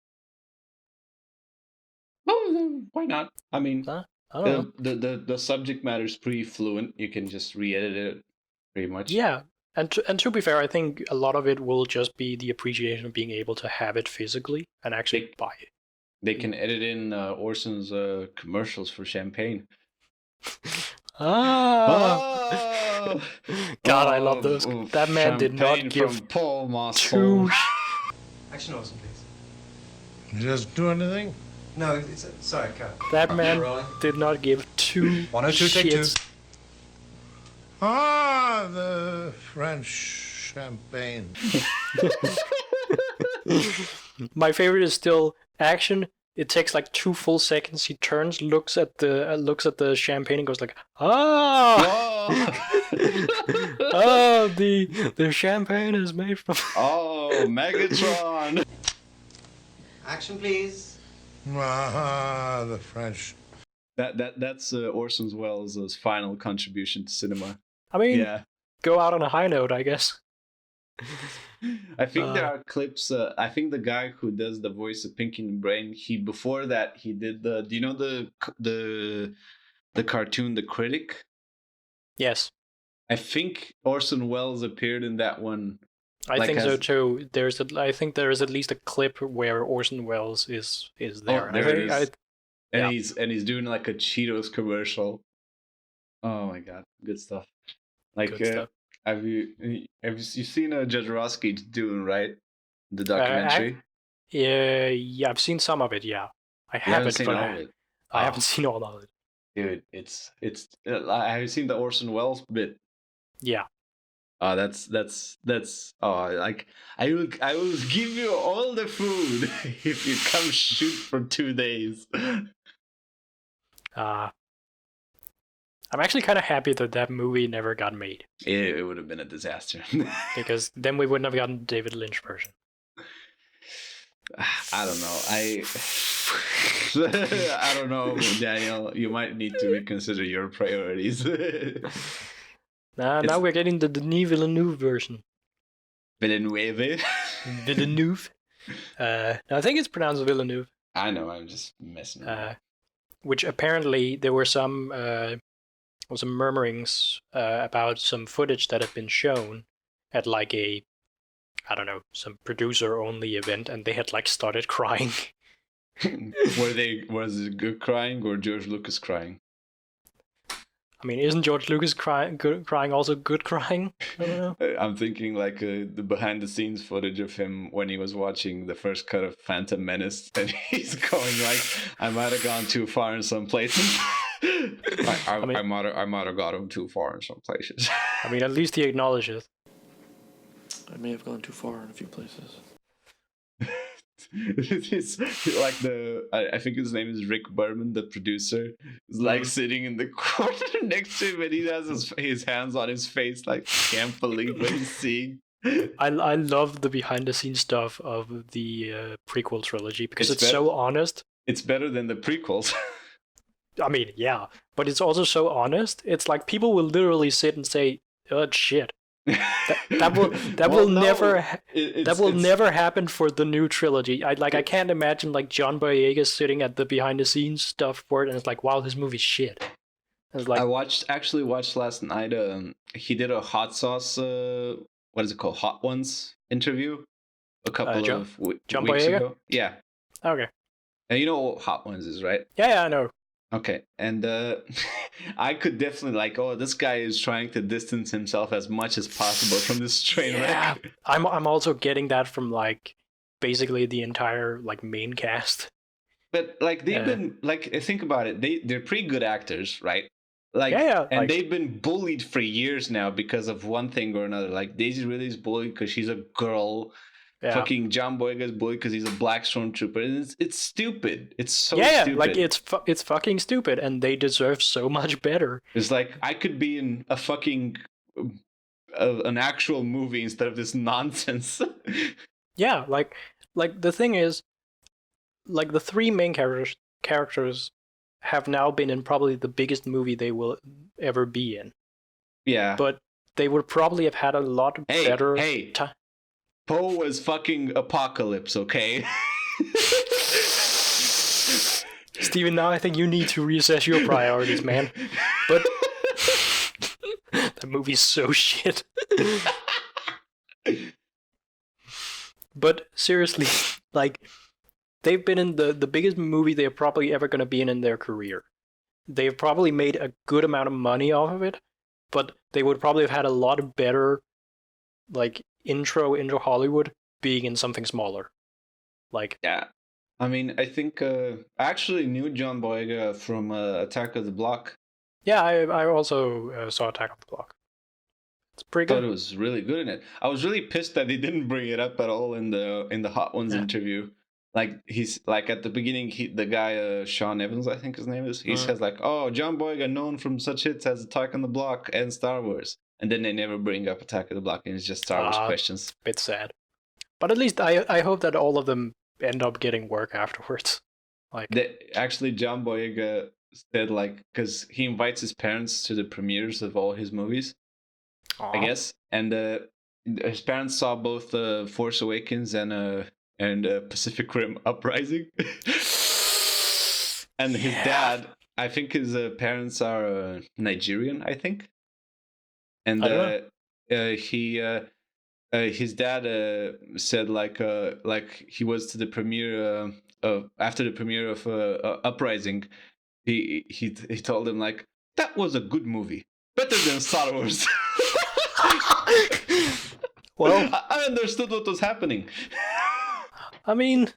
Well, why not? I mean, I don't know. the subject matter is pretty fluent. You can just re-edit it, pretty much. Yeah, and to be fair, I think a lot of it will just be the appreciation of being able to have it physically and actually buy it. They can edit in Orson's commercials for champagne. God, I love those. That man did not Champagne give from Paul Moss. two. Action, Orson, please. He doesn't do anything? No, sorry, cut. That man Rolling. did not give two 102, take two. shits. Ah, the French champagne. My favorite is still action. It takes like 2 full seconds. He turns, looks at the champagne, and goes like, "Ah, oh, the champagne is made from." Oh, Megatron! Action, please. Ah, the French. That's Orson Welles' final contribution to cinema. I mean, Yeah. go out on a high note, I guess. I think there are clips. I think the guy who does the voice of Pinky and the Brain, before that he did the. Do you know the cartoon The Critic? Yes, I think Orson Welles appeared in that one. I Like think so as- too. I think there is at least a clip where Orson Welles is there. there it I is. Yeah. He's doing like a Cheetos commercial. Oh my god, good stuff. Like Good stuff. have you seen Jodorowsky doing, right? The documentary. Yeah, I've seen some of it. Yeah, I You haven't haven't, seen but all of it. I Oh. haven't seen all of it. Dude, it's have you seen the Orson Welles bit? Yeah, That's like I will give you all the food if you come shoot for 2 days. I'm actually kind of happy that movie never got made, It would have been a disaster. because then we wouldn't have gotten the David Lynch version. I don't know. I don't know, Daniel. You might need to reconsider your priorities. Now we're getting the Denis Villeneuve version. Villeneuve. Villeneuve. I think it's pronounced Villeneuve. I know. I'm just messing. Which apparently there were some murmurings about some footage that had been shown at like some producer-only event, and they had like started crying. Was it good crying or George Lucas crying? I mean, isn't George Lucas crying also good crying? I don't know. I'm thinking like the behind-the-scenes footage of him when he was watching the first cut of Phantom Menace, and he's going like, "I might have gone too far in some places. I might have got him too far in some places." I mean, at least he acknowledges. I may have gone too far in a few places. It's like I think his name is Rick Berman, the producer, is like sitting in the corner next to him, and he has his hands on his face, like can't believe what he's seeing. I love the behind-the-scenes stuff of the prequel trilogy, because It's it's so honest. It's better than the prequels. I mean, yeah, but it's also so honest. It's like people will literally sit and say, "Oh shit." That will never happen for the new trilogy. I can't imagine like John Boyega sitting at the behind the scenes stuff for it, and it's like, wow, this movie's shit. It's like, I actually watched last night. He did a hot sauce. What is it called? Hot Ones interview. A couple John of weeks Boyega? ago. Yeah, okay, and you know what Hot Ones is, right? yeah, I know. Okay, and I could definitely like, oh, this guy is trying to distance himself as much as possible from this train Yeah, wreck. I'm also getting that from like basically the entire like main cast. But like they've Yeah. been like, think about it, they're pretty good actors, right? Like, Yeah, and like they've been bullied for years now because of one thing or another. Like Daisy Ridley's bullied because she's a girl. yeah. Fucking John Boyega's bullied because he's a black stormtrooper. And it's stupid. It's so Yeah, stupid. like it's fucking stupid, and they deserve so much better. It's like I could be in a fucking an actual movie instead of this nonsense. Yeah, like the thing is, like the three main characters have now been in probably the biggest movie they will ever be in. Yeah. But they would probably have had a lot better time. Poe was fucking Apocalypse, okay? Steven, now I think you need to reassess your priorities, man. But that movie's so shit. But seriously, like they've been in the biggest movie they're probably ever going to be in their career. They've probably made a good amount of money off of it, but they would probably have had a lot better like intro into Hollywood being in something smaller. Like, yeah. I mean, I think I actually knew John Boyega from Attack of the Block. Yeah, I also saw Attack of the Block. It's pretty I good. thought it was really good in it. I was really pissed that they didn't bring it up at all in the Hot Ones interview. Like he's like at the beginning, the guy Sean Evans, I think his name is. He says like, "Oh, John Boyega, known from such hits as Attack on the Block and Star Wars," and then they never bring up Attack of the Block, and it's just Star Wars questions. Bit sad, but at least I hope that all of them end up getting work afterwards. Like actually, John Boyega said like because he invites his parents to the premieres of all his movies, I guess, and his parents saw both Force Awakens and Pacific Rim Uprising. And his dad, I think his parents are Nigerian, I think. And his dad said like he was to the premiere after the premiere of Uprising, he told him like that was a good movie, better than Star Wars. Well, I understood what was happening. I mean,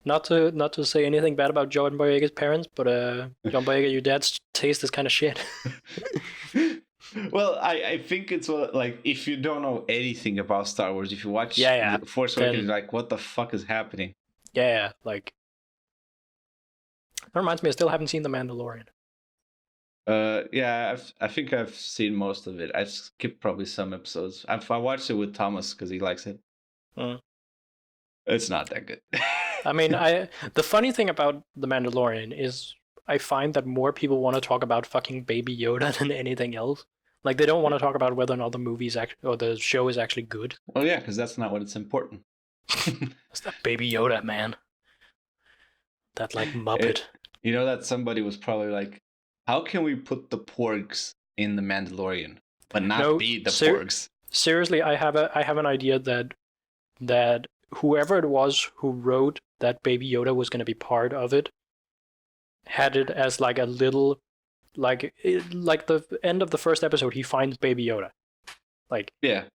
not to say anything bad about John Boyega's parents, but John Boyega, your dad's taste is kind of shit. Well, I think it's like if you don't know anything about Star Wars, if you watch Force Awakens, you're like, what the fuck is happening? Yeah, like that reminds me, I still haven't seen The Mandalorian. Yeah, I think I've seen most of it. I skipped probably some episodes. I watched it with Thomas because he likes it. It's not that good. I mean, the funny thing about The Mandalorian is I find that more people want to talk about fucking Baby Yoda than anything else. Like, they don't want to talk about whether or not the movie's or the show is actually good. Well, yeah, because that's not what it's important. It's that Baby Yoda, man. That, like, Muppet. You know that somebody was probably like, how can we put the porgs in The Mandalorian, but not be the porgs? Seriously, I have an idea that whoever it was who wrote that Baby Yoda was going to be part of it had it as like a little, like the end of the first episode, he finds Baby Yoda. Like, yeah,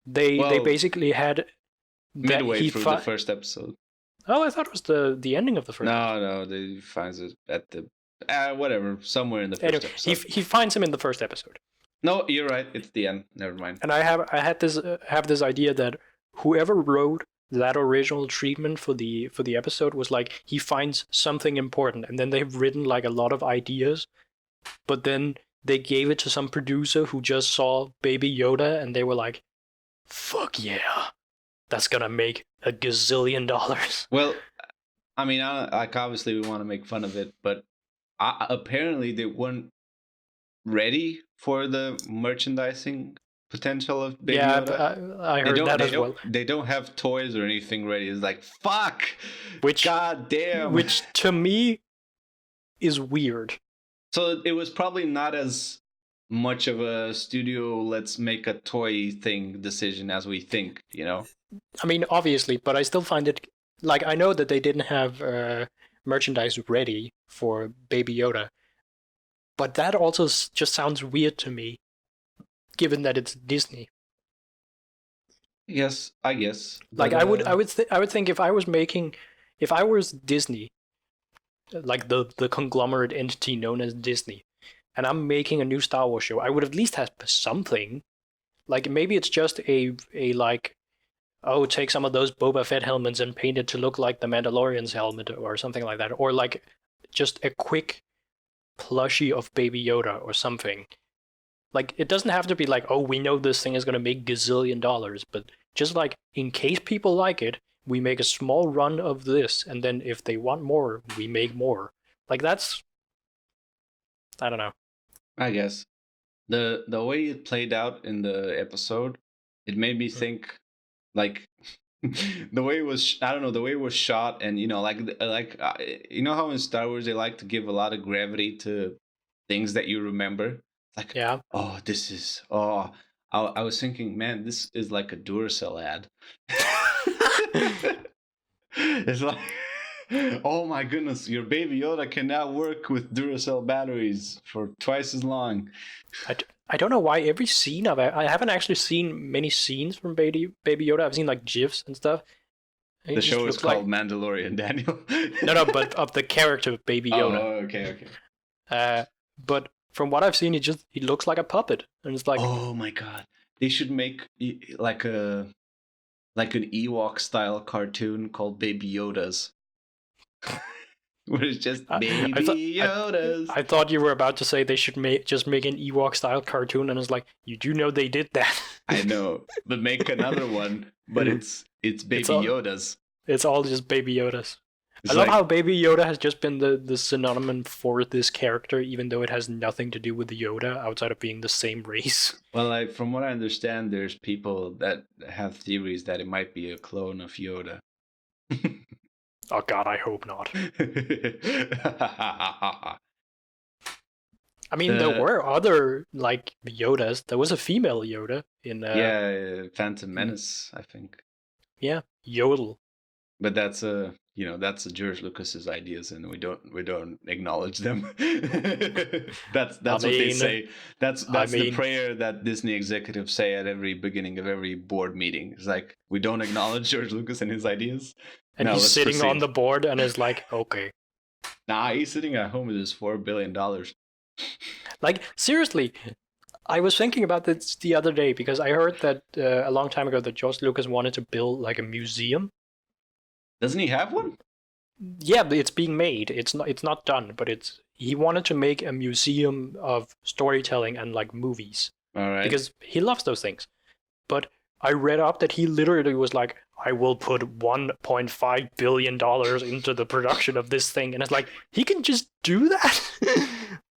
they basically had midway through the first episode. Oh, I thought it was the ending of the first. No, they finds it at the whatever, somewhere in the first episode. He finds him in the first episode. No, you're right. It's the end. Never mind. And I have this idea that whoever wrote that original treatment for the episode was like, he finds something important, and then they've written like a lot of ideas, but then they gave it to some producer who just saw Baby Yoda, and they were like, fuck yeah, that's gonna make $1 gazillion. Well, I mean, like obviously we want to make fun of it, but apparently they weren't ready for the merchandising potential of Baby Yoda. Yeah, I heard that as well. They don't have toys or anything ready. It's like, fuck! God damn! Which to me is weird. So it was probably not as much of a studio, let's make a toy thing decision as we think, you know? I mean, obviously, but I still find it, like, I know that they didn't have merchandise ready for Baby Yoda. But that also just sounds weird to me, given that it's Disney. Yes, I guess. Like But, I would think if I was Disney, like the conglomerate entity known as Disney, and I'm making a new Star Wars show, I would at least have something. Like maybe it's just a like, oh, take some of those Boba Fett helmets and paint it to look like the Mandalorian's helmet or something like that, or like just a quick plushie of Baby Yoda or something. Like it doesn't have to be like, oh, we know this thing is gonna make gazillion dollars, but just like in case people like it, we make a small run of this, and then if they want more, we make more. Like that's, I don't know. I guess the way it played out in the episode, it made me think like the way it was. I don't know, the way it was shot, and you know, you know how in Star Wars they like to give a lot of gravity to things that you remember. Like, Yeah. oh, this is I was thinking, man, this is like a Duracell ad. It's like, oh my goodness, your Baby Yoda can now work with Duracell batteries for twice as long. I don't know why every scene of it. I haven't actually seen many scenes from Baby Yoda. I've seen like GIFs and stuff. The show is called Mandalorian, Daniel. No, but of the character of Baby Yoda. Oh, okay. But from what I've seen, he looks like a puppet, and it's like, oh my god, they should make like an Ewok style cartoon called Baby Yodas. Where it's just Baby Yodas. I thought you were about to say they should just make an Ewok style cartoon, and it's like, you do know they did that. I know, but make another one. But it's Baby Yodas. It's all just Baby Yodas. It's I love like, how Baby Yoda has just been the synonym for this character, even though it has nothing to do with the Yoda outside of being the same race. well, from what I understand, there's people that have theories that it might be a clone of Yoda. Oh god, I hope not. I mean, there were other, like, Yodas. There was a female Yoda in... Phantom Menace, I think. Yeah, Yodel. But that's George Lucas's ideas, and we don't acknowledge them. that's what they say. That's the prayer that Disney executives say at every beginning of every board meeting. It's like, we don't acknowledge George Lucas and his ideas. And he's sitting on the board and is like, okay. Nah, he's sitting at home with his $4 billion. Like, seriously, I was thinking about this the other day because I heard that a long time ago that George Lucas wanted to build like a museum. Doesn't he have one? Yeah, but it's being made. It's not done, but he wanted to make a museum of storytelling and like movies. All right. Because he loves those things. But I read up that he literally was like, I will put $1.5 billion into the production of this thing. And it's like, he can just do that?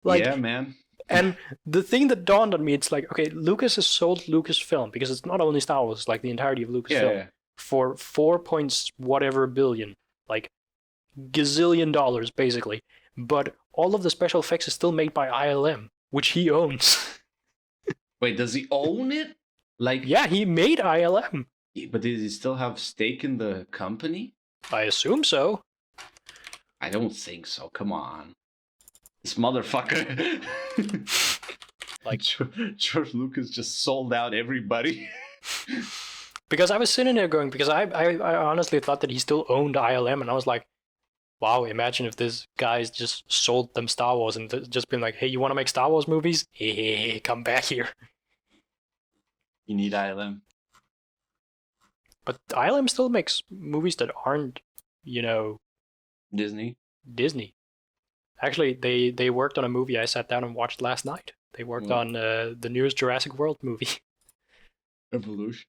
Like, yeah, man. And the thing that dawned on me, it's like, okay, Lucas has sold Lucasfilm, because it's not only Star Wars, it's like the entirety of Lucasfilm, for 4 points whatever billion, like gazillion dollars, basically. But all of the special effects is still made by ILM, which he owns. Wait, does he own it? Like, yeah, he made ILM. But does he still have stake in the company? I assume so. I don't think so. Come on. This motherfucker. Like, George Lucas just sold out everybody. Because I was sitting there going, because I honestly thought that he still owned ILM, and I was like, wow, imagine if this guy's just sold them Star Wars and just been like, hey, you want to make Star Wars movies? Hey, come back here. You need ILM. But ILM still makes movies that aren't, Disney. Actually, they worked on a movie I sat down and watched last night. They worked on the newest Jurassic World movie. Evolution.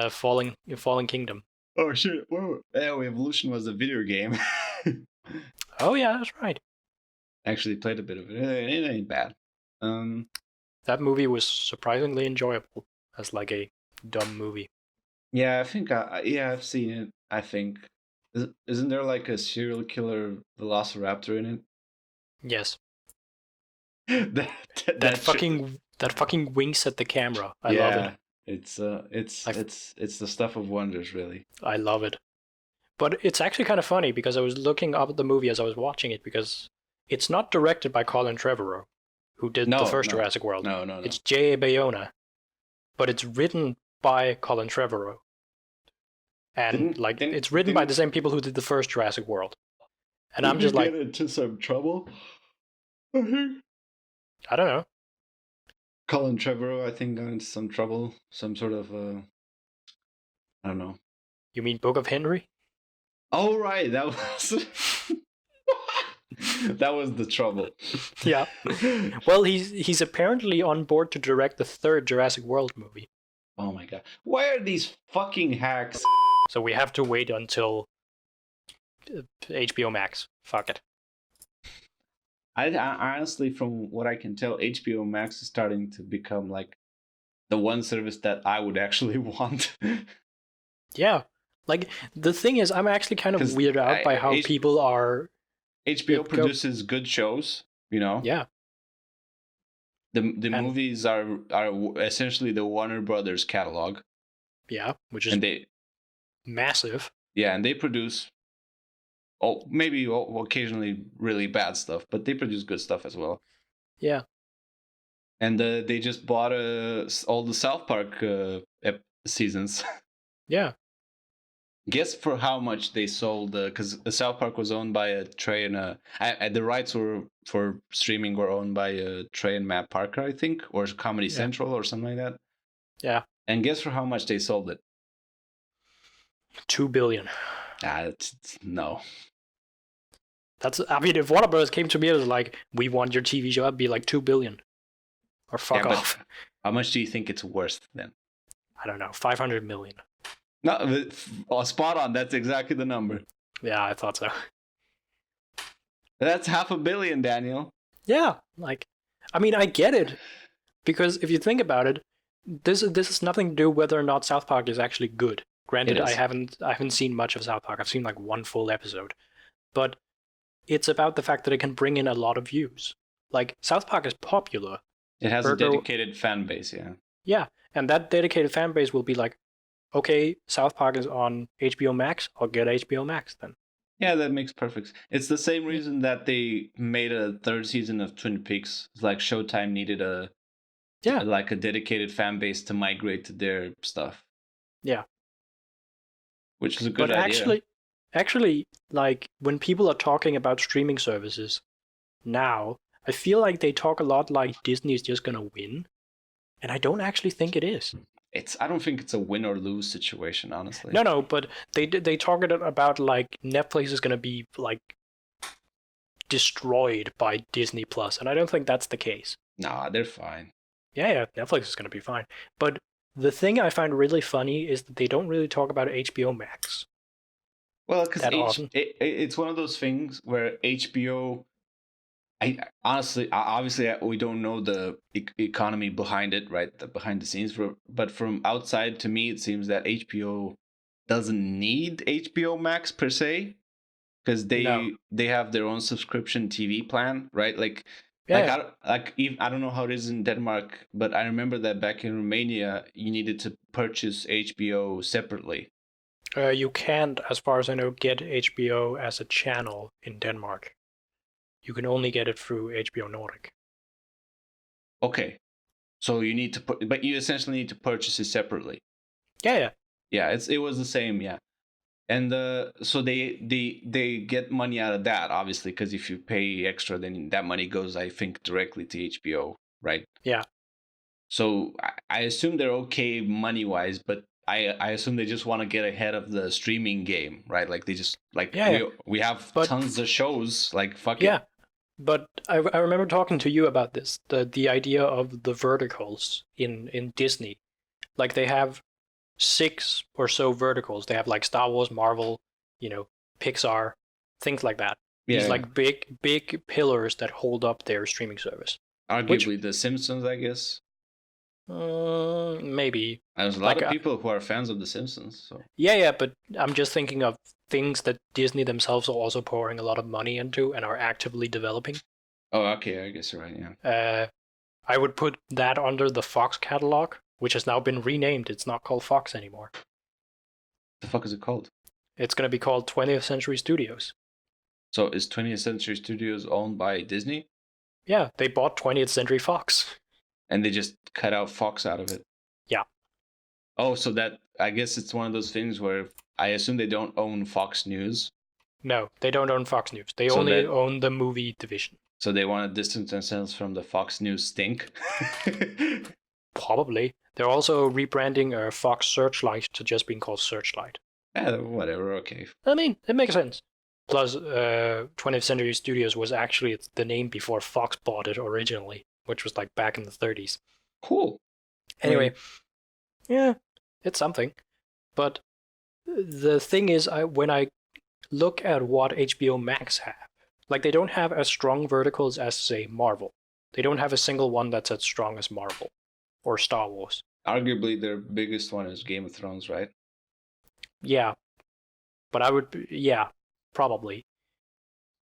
Fallen Kingdom. Oh shit! Whoa. Oh, Evolution was a video game. Oh yeah, that's right. Actually played a bit of it. It ain't bad. That movie was surprisingly enjoyable as like a dumb movie. Yeah, I think I've seen it. I think isn't there like a serial killer velociraptor in it? Yes. that fucking winks at the camera. I love it. It's the stuff of wonders, really. I love it. But it's actually kind of funny because I was looking up the movie as I was watching it because it's not directed by Colin Trevorrow, who did the first Jurassic World. No. It's J.A. Bayona, but it's written by Colin Trevorrow. And it's written by the same people who did the first Jurassic World. And I'm just like, get into some trouble. I don't know. Colin Trevorrow, I think, got into some trouble. Some sort of, I don't know. You mean Book of Henry? Oh, right. That was... that was the trouble. Yeah. Well, he's apparently on board to direct the third Jurassic World movie. Oh my god. Why are these fucking hacks? So we have to wait until HBO Max. Fuck it. I honestly, from what I can tell, HBO Max is starting to become like the one service that I would actually want. Yeah. Like, the thing is, I'm actually kind of weirded out by how people are... HBO produces good shows, you know? Yeah. The movies are essentially the Warner Brothers catalog. Yeah, which is massive. Yeah, and they produce maybe occasionally really bad stuff, but they produce good stuff as well. Yeah. And they just bought all the South Park seasons. Yeah. Guess for how much they sold, because South Park was owned by Trey and the rights for streaming were owned by Trey and Matt Parker, I think, or Comedy Central or something like that. Yeah. And guess for how much they sold it? $2 billion. No. I mean, if Warner Bros. Came to me and was like, we want your TV show, I'd be like, $2 billion. Or fuck off. How much do you think it's worth then? I don't know, 500 million. No, spot on. That's exactly the number. Yeah, I thought so. That's $500 million, Daniel. Yeah, like, I mean, I get it. Because if you think about it, this has nothing to do whether or not South Park is actually good. Granted, I haven't seen much of South Park. I've seen like one full episode. But it's about the fact that it can bring in a lot of views. Like, South Park is popular. It has a dedicated fan base, yeah. Yeah, and that dedicated fan base will be like, okay, South Park is on HBO Max, I'll get HBO Max then. Yeah, that makes perfect sense. It's the same reason that they made a third season of Twin Peaks. It's like Showtime needed a dedicated fan base to migrate to their stuff. Yeah. Which is a good idea. Actually, like, when people are talking about streaming services now, I feel like they talk a lot like Disney is just gonna win. And I don't actually think it is. I don't think it's a win or lose situation, honestly. No, but they talk about like Netflix is gonna be like destroyed by Disney Plus, and I don't think that's the case. Nah, they're fine. Yeah, Netflix is gonna be fine. But the thing I find really funny is that they don't really talk about HBO Max. Well, because it's one of those things where HBO. Obviously, we don't know the economy behind it, right? Behind the scenes. But from outside, to me, it seems that HBO doesn't need HBO Max per se, because they have their own subscription TV plan, right? I don't know how it is in Denmark, but I remember that back in Romania, you needed to purchase HBO separately. You can't, as far as I know, get HBO as a channel in Denmark. You can only get it through HBO Nordic. Okay, so you need to but you essentially need to purchase it separately. Yeah. Yeah, it was the same, yeah. And so they get money out of that, obviously, because if you pay extra, then that money goes, I think, directly to HBO, right? Yeah. So I assume they're okay money-wise, but I assume they just want to get ahead of the streaming game, right? Like they just we have tons of shows, like fuck it. Yeah. But I remember talking to you about this, the idea of the verticals in Disney. Like, they have 6 or so verticals. They have like Star Wars, Marvel, Pixar, things like that. These like big pillars that hold up their streaming service. Arguably The Simpsons, I guess. Maybe. There's a lot of people who are fans of The Simpsons. So. Yeah, but I'm just thinking of things that Disney themselves are also pouring a lot of money into and are actively developing. Oh, okay, I guess you're right, yeah. I would put that under the Fox catalog, which has now been renamed. It's not called Fox anymore. The fuck is it called? It's going to be called 20th Century Studios. So is 20th Century Studios owned by Disney? Yeah, they bought 20th Century Fox. And they just cut out Fox out of it? Yeah. Oh, so that, I guess it's one of those things where I assume they don't own Fox News. No, they don't own Fox News. They So only that- own the movie division. So they want to distance themselves from the Fox News stink? Probably. They're also rebranding Fox Searchlight to just being called Searchlight. Whatever, okay. I mean, it makes sense. Plus, 20th Century Studios was actually the name before Fox bought it originally, which was like back in the 30s. Cool. Anyway, yeah, it's something. But the thing is, when I look at what HBO Max have, like they don't have as strong verticals as, say, Marvel. They don't have a single one that's as strong as Marvel or Star Wars. Arguably, their biggest one is Game of Thrones, right? Yeah, but yeah, probably.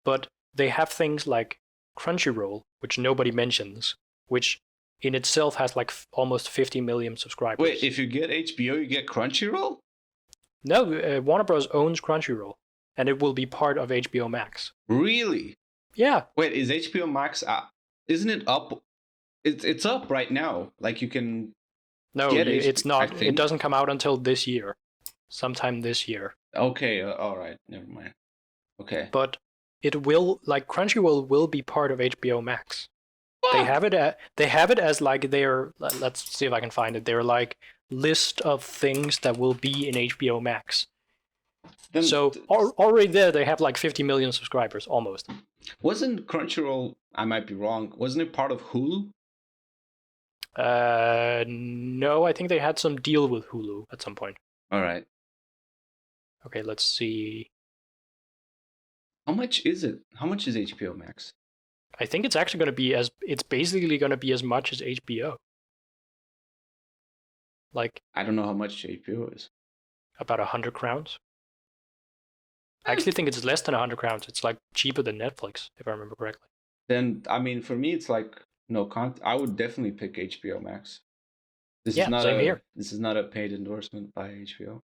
But they have things like Crunchyroll, which nobody mentions, which in itself has like almost 50 million subscribers. Wait, if you get HBO, you get Crunchyroll? No, Warner Bros. Owns Crunchyroll, and it will be part of HBO Max. Really? Yeah. Wait, is HBO Max isn't it up? It's up right now. Like you can. No, get it's not. I It think. doesn't come out until this year, sometime this year. Okay, all right, never mind. Okay. But it will, like Crunchyroll will be part of HBO Max. They have it as like their, let's see if I can find it. Their like list of things that will be in HBO Max. Then, So already there they have like 50 million subscribers almost. wasn't Crunchyroll? I might be wrong. Wasn't it part of Hulu? No, I think they had some deal with Hulu at some point. All right. Okay, let's see. How much is it? How much is HBO Max? I think it's actually going to be it's basically going to be as much as HBO. Like I don't know how much HBO is. about 100 crowns. I actually think it's less than 100 crowns. It's like cheaper than Netflix, if I remember correctly. Then I mean, for me, it's like no I would definitely pick HBO Max. This Yeah, is not same here. This is not a paid endorsement by HBO.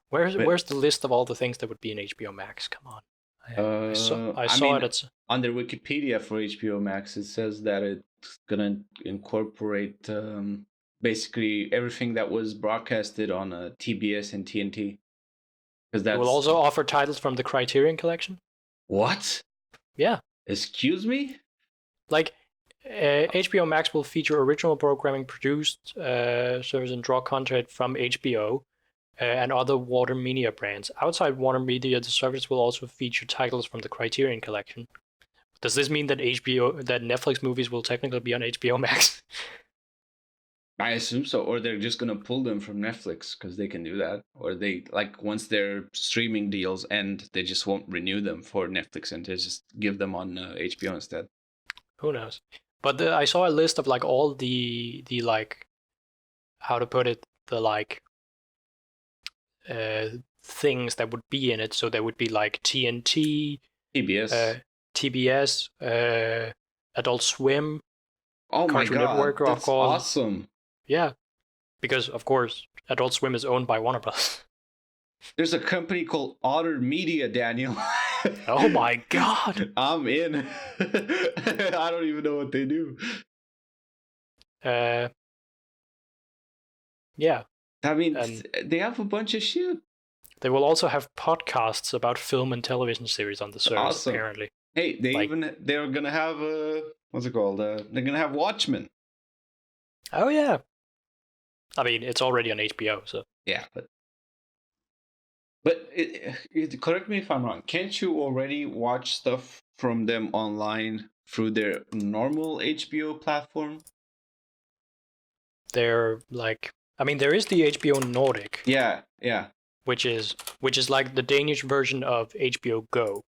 Where's the list of all the things that would be in HBO Max? Come on. I saw mean, it. Under Wikipedia for HBO Max, it says that it's gonna incorporate basically everything that was broadcasted on TBS and TNT. Because It will also offer titles from the Criterion Collection. What? Yeah. Excuse me? Like, HBO Max will feature original programming produced, service and draw content from HBO and other Warner Media brands. Outside Warner Media, the service will also feature titles from the Criterion Collection. Does this mean that that Netflix movies will technically be on HBO Max? I assume so, or they're just gonna pull them from Netflix because they can do that, or they like once their streaming deals end, they just won't renew them for Netflix and they just give them on HBO instead. Who knows? But I saw a list of like all the like, how to put it, the like things that would be in it. So there would be like TNT, TBS, Adult Swim. Oh my Cartoon god, Network, of that's course. awesome! Yeah, because of course Adult Swim is owned by Warner Bros. There's a company called Otter Media, Daniel. Oh my god! I'm in. I don't even know what they do. Yeah. I mean, And they have a bunch of shit. they will also have podcasts about film and television series on the service. Awesome. Apparently. Hey, they're gonna have what's it called? They're gonna have Watchmen. Oh yeah. I mean, it's already on HBO, so. Yeah, but correct me if I'm wrong. Can't you already watch stuff from them online through their normal HBO platform? They're like, I mean, there is the HBO Nordic, Yeah. which is like the Danish version of HBO Go,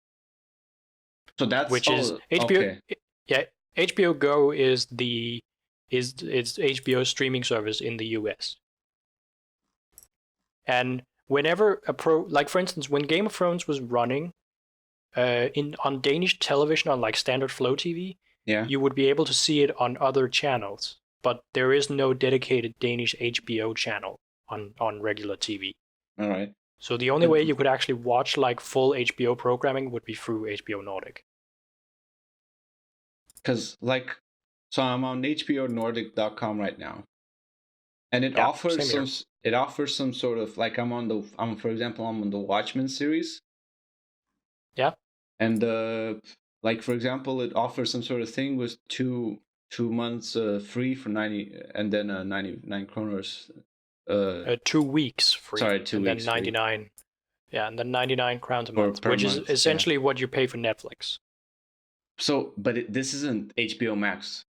So that's which is HBO. Okay. Yeah, HBO Go is it's HBO's streaming service in the US. And whenever like for instance, when Game of Thrones was running on Danish television on like standard Flow TV, Yeah. you would be able to see it on other channels, but there is no dedicated Danish HBO channel on regular TV. All right. So the only way you could actually watch like full HBO programming would be through HBO Nordic. Because so I'm on HBONordic.com right now, and it Yeah, offers same here. it offers some sort of like for example I'm on the Watchmen series. Yeah. And like for example, it offers some sort of thing with 2 months free for 90, and then 99 kroners. 2 weeks free. Sorry, 2 and weeks then 99. free. Yeah, and then 99 crowns a Per- month, per which month, is essentially what you pay for Netflix. So, but this isn't HBO Max.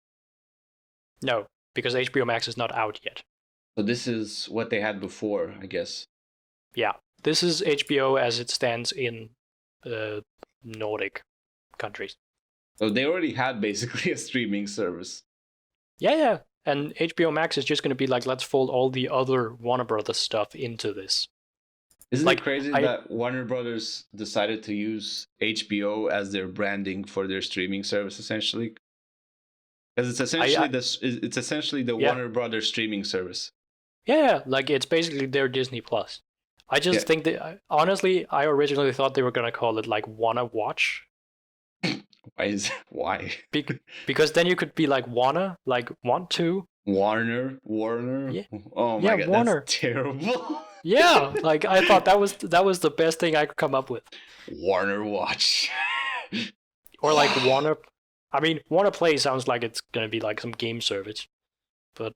No, because HBO Max is not out yet. So this is what they had before, I guess. Yeah, this is HBO as it stands in Nordic countries. So they already had basically a streaming service. Yeah. And HBO Max is just going to be like, let's fold all the other Warner Brothers stuff into this. Isn't Like, it crazy that Warner Brothers decided to use HBO as their branding for their streaming service, essentially? Because it's essentially the Warner Brothers streaming service. Yeah, like it's basically their Disney Plus. I just think that, honestly, I originally thought they were going to call it like Wanna Watch. Why? Because then you could be like Wanna, like want to. Warner? Yeah. Oh my god, Warner. That's terrible. Yeah, like I thought that was the best thing I could come up with. Warner Watch. Or like Warner. I mean, Warner Play sounds like it's gonna be like some game service, but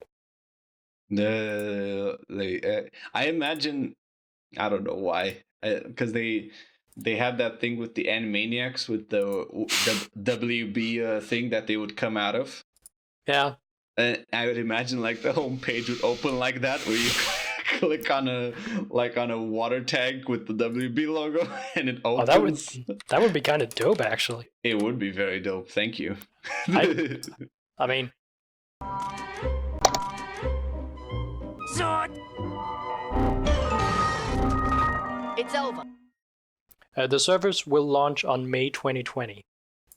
I imagine, I don't know why, because they had that thing with the Animaniacs with the WB thing that they would come out of. Yeah. And I would imagine like the homepage would open like that, where you click on a water tank with the WB logo, and it opens. Oh, that would be kind of dope, actually. It would be very dope. Thank you. I mean, It's over. The servers will launch on May 2020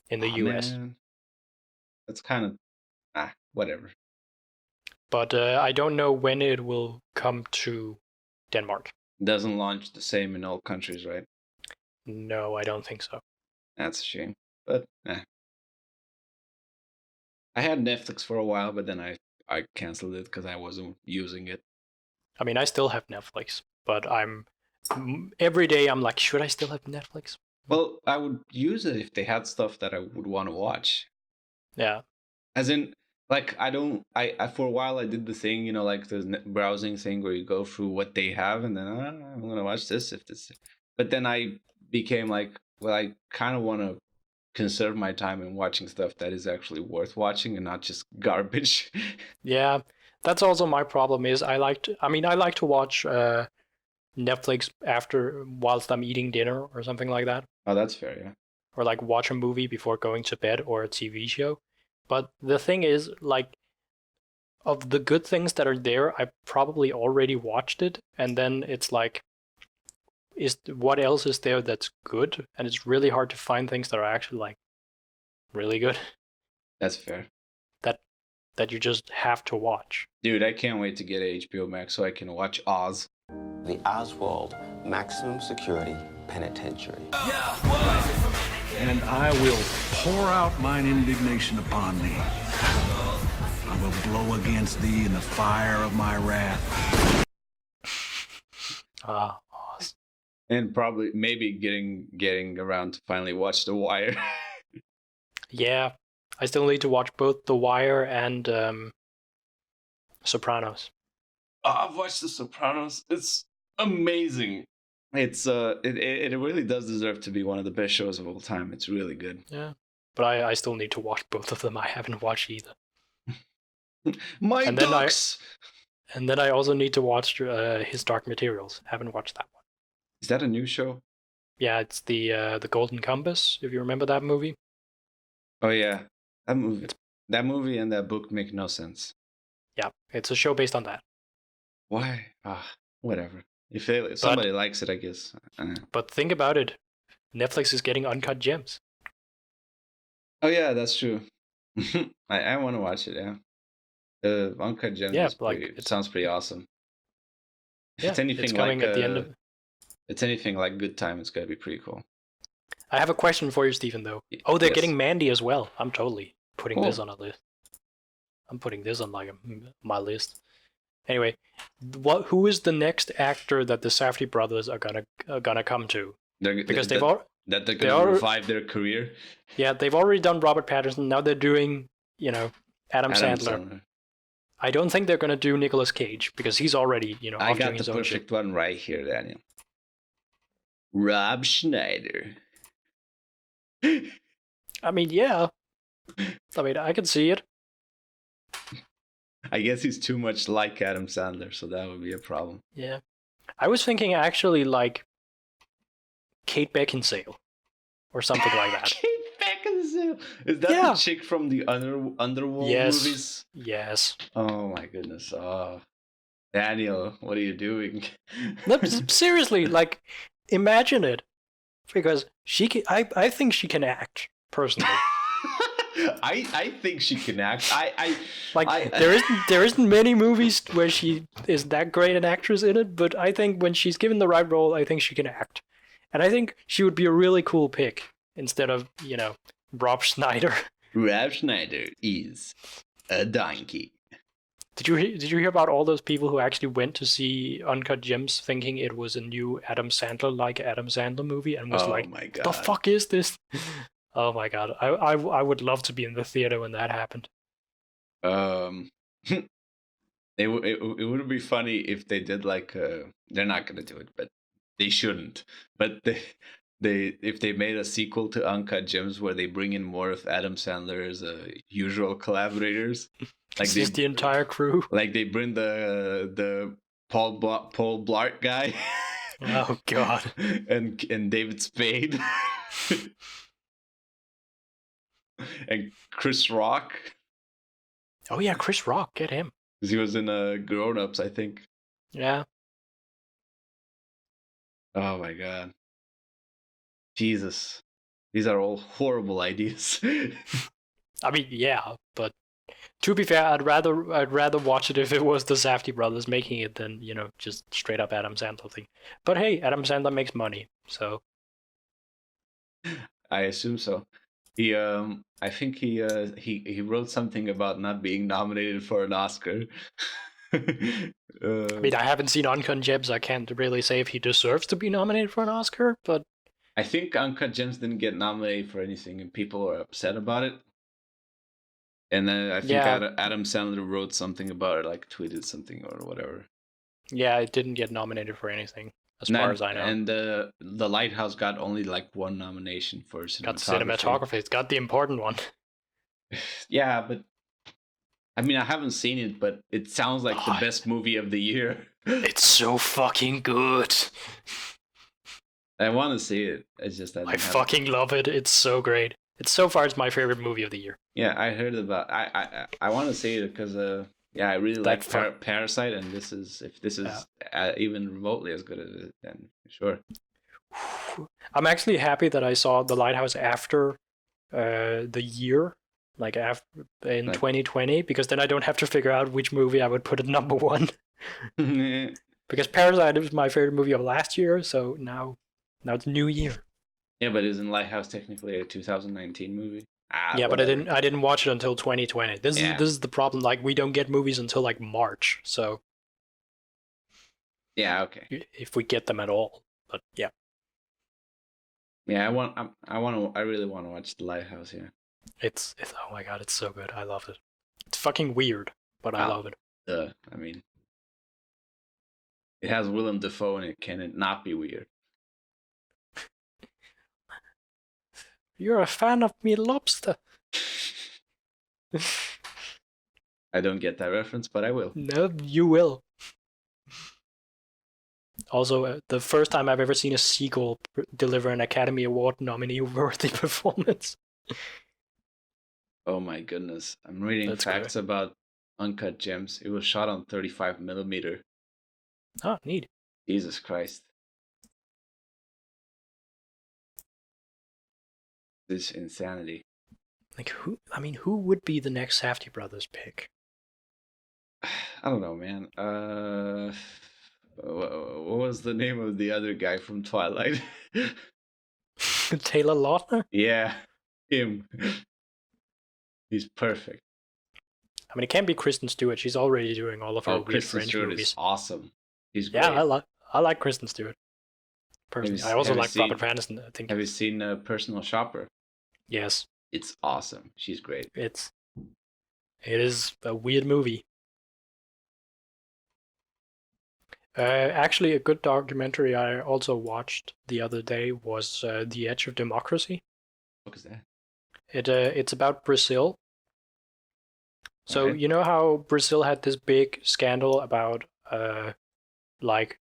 in the US. Man. That's kind of whatever. But I don't know when it will come to Denmark. Doesn't launch the same in all countries, right? No, I don't think so. That's a shame. But I had Netflix for a while, but then I canceled it because I wasn't using it. I mean, I still have Netflix, but every day I'm like, should I still have Netflix? Well, I would use it if they had stuff that I would want to watch. Yeah. As in, like, I for a while I did the thing, like the browsing thing where you go through what they have and then I'm going to watch this if this. But then I became like, well, I kind of want to conserve my time in watching stuff that is actually worth watching and not just garbage. Yeah, that's also my problem is I like to watch Netflix whilst I'm eating dinner or something like that. Oh, that's fair, yeah. Or like watch a movie before going to bed or a TV show. But the thing is, like, of the good things that are there, I probably already watched it, and then it's like, what else is there that's good? And it's really hard to find things that are actually like really good. That's fair. That you just have to watch. Dude, I can't wait to get HBO Max so I can watch Oz. The Oswald Maximum Security Penitentiary. And I will pour out mine indignation upon thee. I will blow against thee in the fire of my wrath. Oz. And probably maybe getting around to finally watch The Wire. Yeah, I still need to watch both The Wire and Sopranos. Oh, I've watched The Sopranos. It's amazing. It's it really does deserve to be one of the best shows of all time. It's really good. Yeah, but I still need to watch both of them. I haven't watched either. My ducks. And then I also need to watch His Dark Materials. Haven't watched that one. Is that a new show? Yeah, it's the Golden Compass. If you remember that movie. Oh yeah, that movie and that book make no sense. Yeah, it's a show based on that. Why? Whatever. If somebody likes it, I guess. But think about it. Netflix is getting uncut gems. Oh yeah, that's true. I want to watch it. Yeah, the uncut gems. Yeah, it sounds pretty awesome. Yeah, it's anything it's coming like at the end of. it's anything like Good Time, it's gonna be pretty cool. I have a question for you, Stephen, though. Oh, they're Yes. getting Mandy as well. I'm totally putting this Cool. on a list. I'm putting this on my list. Anyway, who is the next actor that the Safdie brothers are gonna come to? Because they've gonna revive their career. Yeah, they've already done Robert Pattinson. Now they're doing, Adam Sandler. I don't think they're gonna do Nicolas Cage because he's already, I off got doing the his own shit. perfect one right here, Daniel. Rob Schneider. I mean, yeah. I mean, I can see it. I guess he's too much like Adam Sandler, so that would be a problem. Yeah. I was thinking actually like Kate Beckinsale or something like that. Kate Beckinsale. Is that the chick from the Underworld movies? Yes. Oh my goodness. Oh, Daniel, what are you doing? No, seriously, like, imagine it, because I think she can act personally. I think she can act. There isn't many movies where she is that great an actress in it, but I think when she's given the right role, I think she can act, and I think she would be a really cool pick instead of Rob Schneider. Rob Schneider is a donkey. Did you hear about all those people who actually went to see Uncut Gems thinking it was a new Adam Sandler movie and was like, my God. "The fuck is this?" Oh my God, I would love to be in the theater when that happened. It would be funny if they did like they're not gonna do it, but they shouldn't. But if they made a sequel to Uncut Gems where they bring in more of Adam Sandler's usual collaborators, like just the entire crew, like they bring the Paul Blart guy. Oh God, and David Spade. And Chris Rock. Oh yeah, Chris Rock, get him. Because he was in Grown Ups, I think. Yeah. Oh my God. Jesus. These are all horrible ideas. I mean, yeah, but to be fair, I'd rather watch it if it was the Safdie brothers making it than, just straight up Adam Sandler thing. But hey, Adam Sandler makes money, so I assume so. He I think he wrote something about not being nominated for an Oscar. I mean, I haven't seen Uncut Gems. I can't really say if he deserves to be nominated for an Oscar, but I think Uncut Gems didn't get nominated for anything, and people are upset about it. And then I think Adam Sandler wrote something about it, like tweeted something or whatever. Yeah, it didn't get nominated for anything, as far as I know. And the Lighthouse got only like one nomination for cinematography. Got cinematography. It's got the important one. Yeah, but I mean, I haven't seen it, but it sounds like the best movie of the year. It's so fucking good. I want to see it. It's just that I fucking love it. It's so great. So far, it's my favorite movie of the year. Yeah, I heard about. I want to see it because I really like Parasite, and if this is even remotely as good as it, then sure. I'm actually happy that I saw The Lighthouse after the year, like after in 2020, because then I don't have to figure out which movie I would put at number one. Because Parasite was my favorite movie of last year, so now it's new year. Yeah, but isn't Lighthouse technically a 2019 movie? Yeah, whatever. But I didn't watch it until 2020. This is the problem. Like, we don't get movies until like March, so yeah, okay. If we get them at all, but yeah. Yeah, I really want to watch The Lighthouse. Yeah. It's oh my God, it's so good. I love it. It's fucking weird, but I love it. I mean, it has Willem Dafoe in it. Can it not be weird? You're a fan of me, lobster. I don't get that reference, but I will. No, you will. Also, the first time I've ever seen a sequel deliver an Academy Award nominee-worthy performance. Oh my goodness. I'm reading facts about Uncut Gems. It was shot on 35mm. Oh, neat. Jesus Christ. This insanity. Like, who would be the next Safdie brothers pick? I don't know, man. what was the name of the other guy from Twilight? Taylor Lautner. Yeah, him. He's perfect. I mean, it can't be Kristen Stewart. She's already doing all of her weird Kristen French Stewart movies. is awesome. He's great. Yeah, I like Kristen Stewart. Personally, I also like Robert Pattinson. I think. Have you seen Personal Shopper? Yes, It's awesome. She's great. it is a weird movie. Actually, a good documentary I also watched the other day was The Edge of Democracy. What is that? It's about Brazil. So Alright. you know how Brazil had this big scandal about like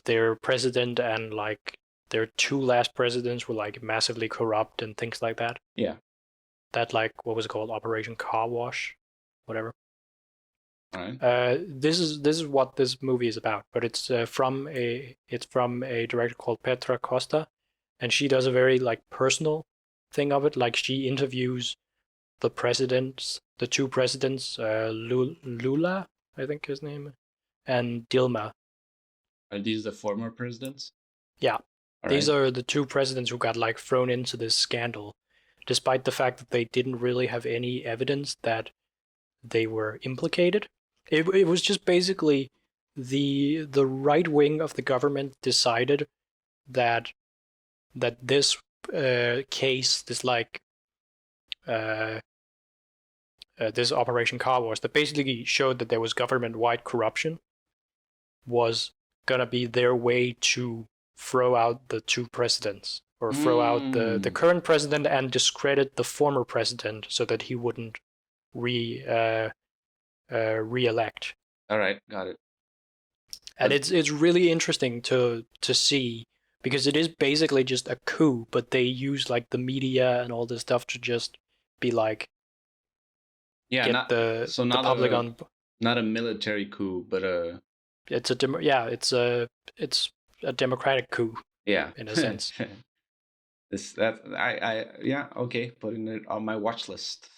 their president and like their two last presidents were like massively corrupt and things like that. Yeah. That like what was it called? Operation Car Wash, whatever. All right. This is what this movie is about, but it's from a director called Petra Costa, and she does a very like personal thing of it. Like she interviews the two presidents, Lula, I think his name, and Dilma. Are these the former presidents? Yeah, All these right. are the two presidents who got like thrown into this scandal, despite the fact that they didn't really have any evidence that they were implicated. It was just basically the right wing of the government decided that this case, this like this Operation Car Wash that basically showed that there was government-wide corruption, was gonna be their way to throw out the two presidents, or throw out the current president and discredit the former president so that he wouldn't re-elect. All right, got it. And it's really interesting to see, because it is basically just a coup, but they use like the media and all this stuff to just be like, Yeah, get not the public on. Not a military coup, but It's a democratic coup. Yeah, in a sense. Yeah, okay, putting it on my watch list.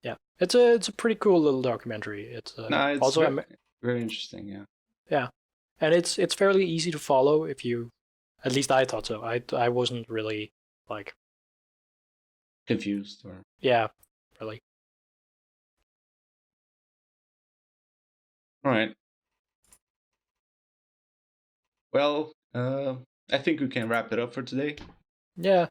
Yeah, it's a pretty cool little documentary. It's also very interesting. Yeah. Yeah, and it's fairly easy to follow if you, at least I thought so. I wasn't really like confused or yeah, really. All right. Well, I think we can wrap it up for today. Yeah.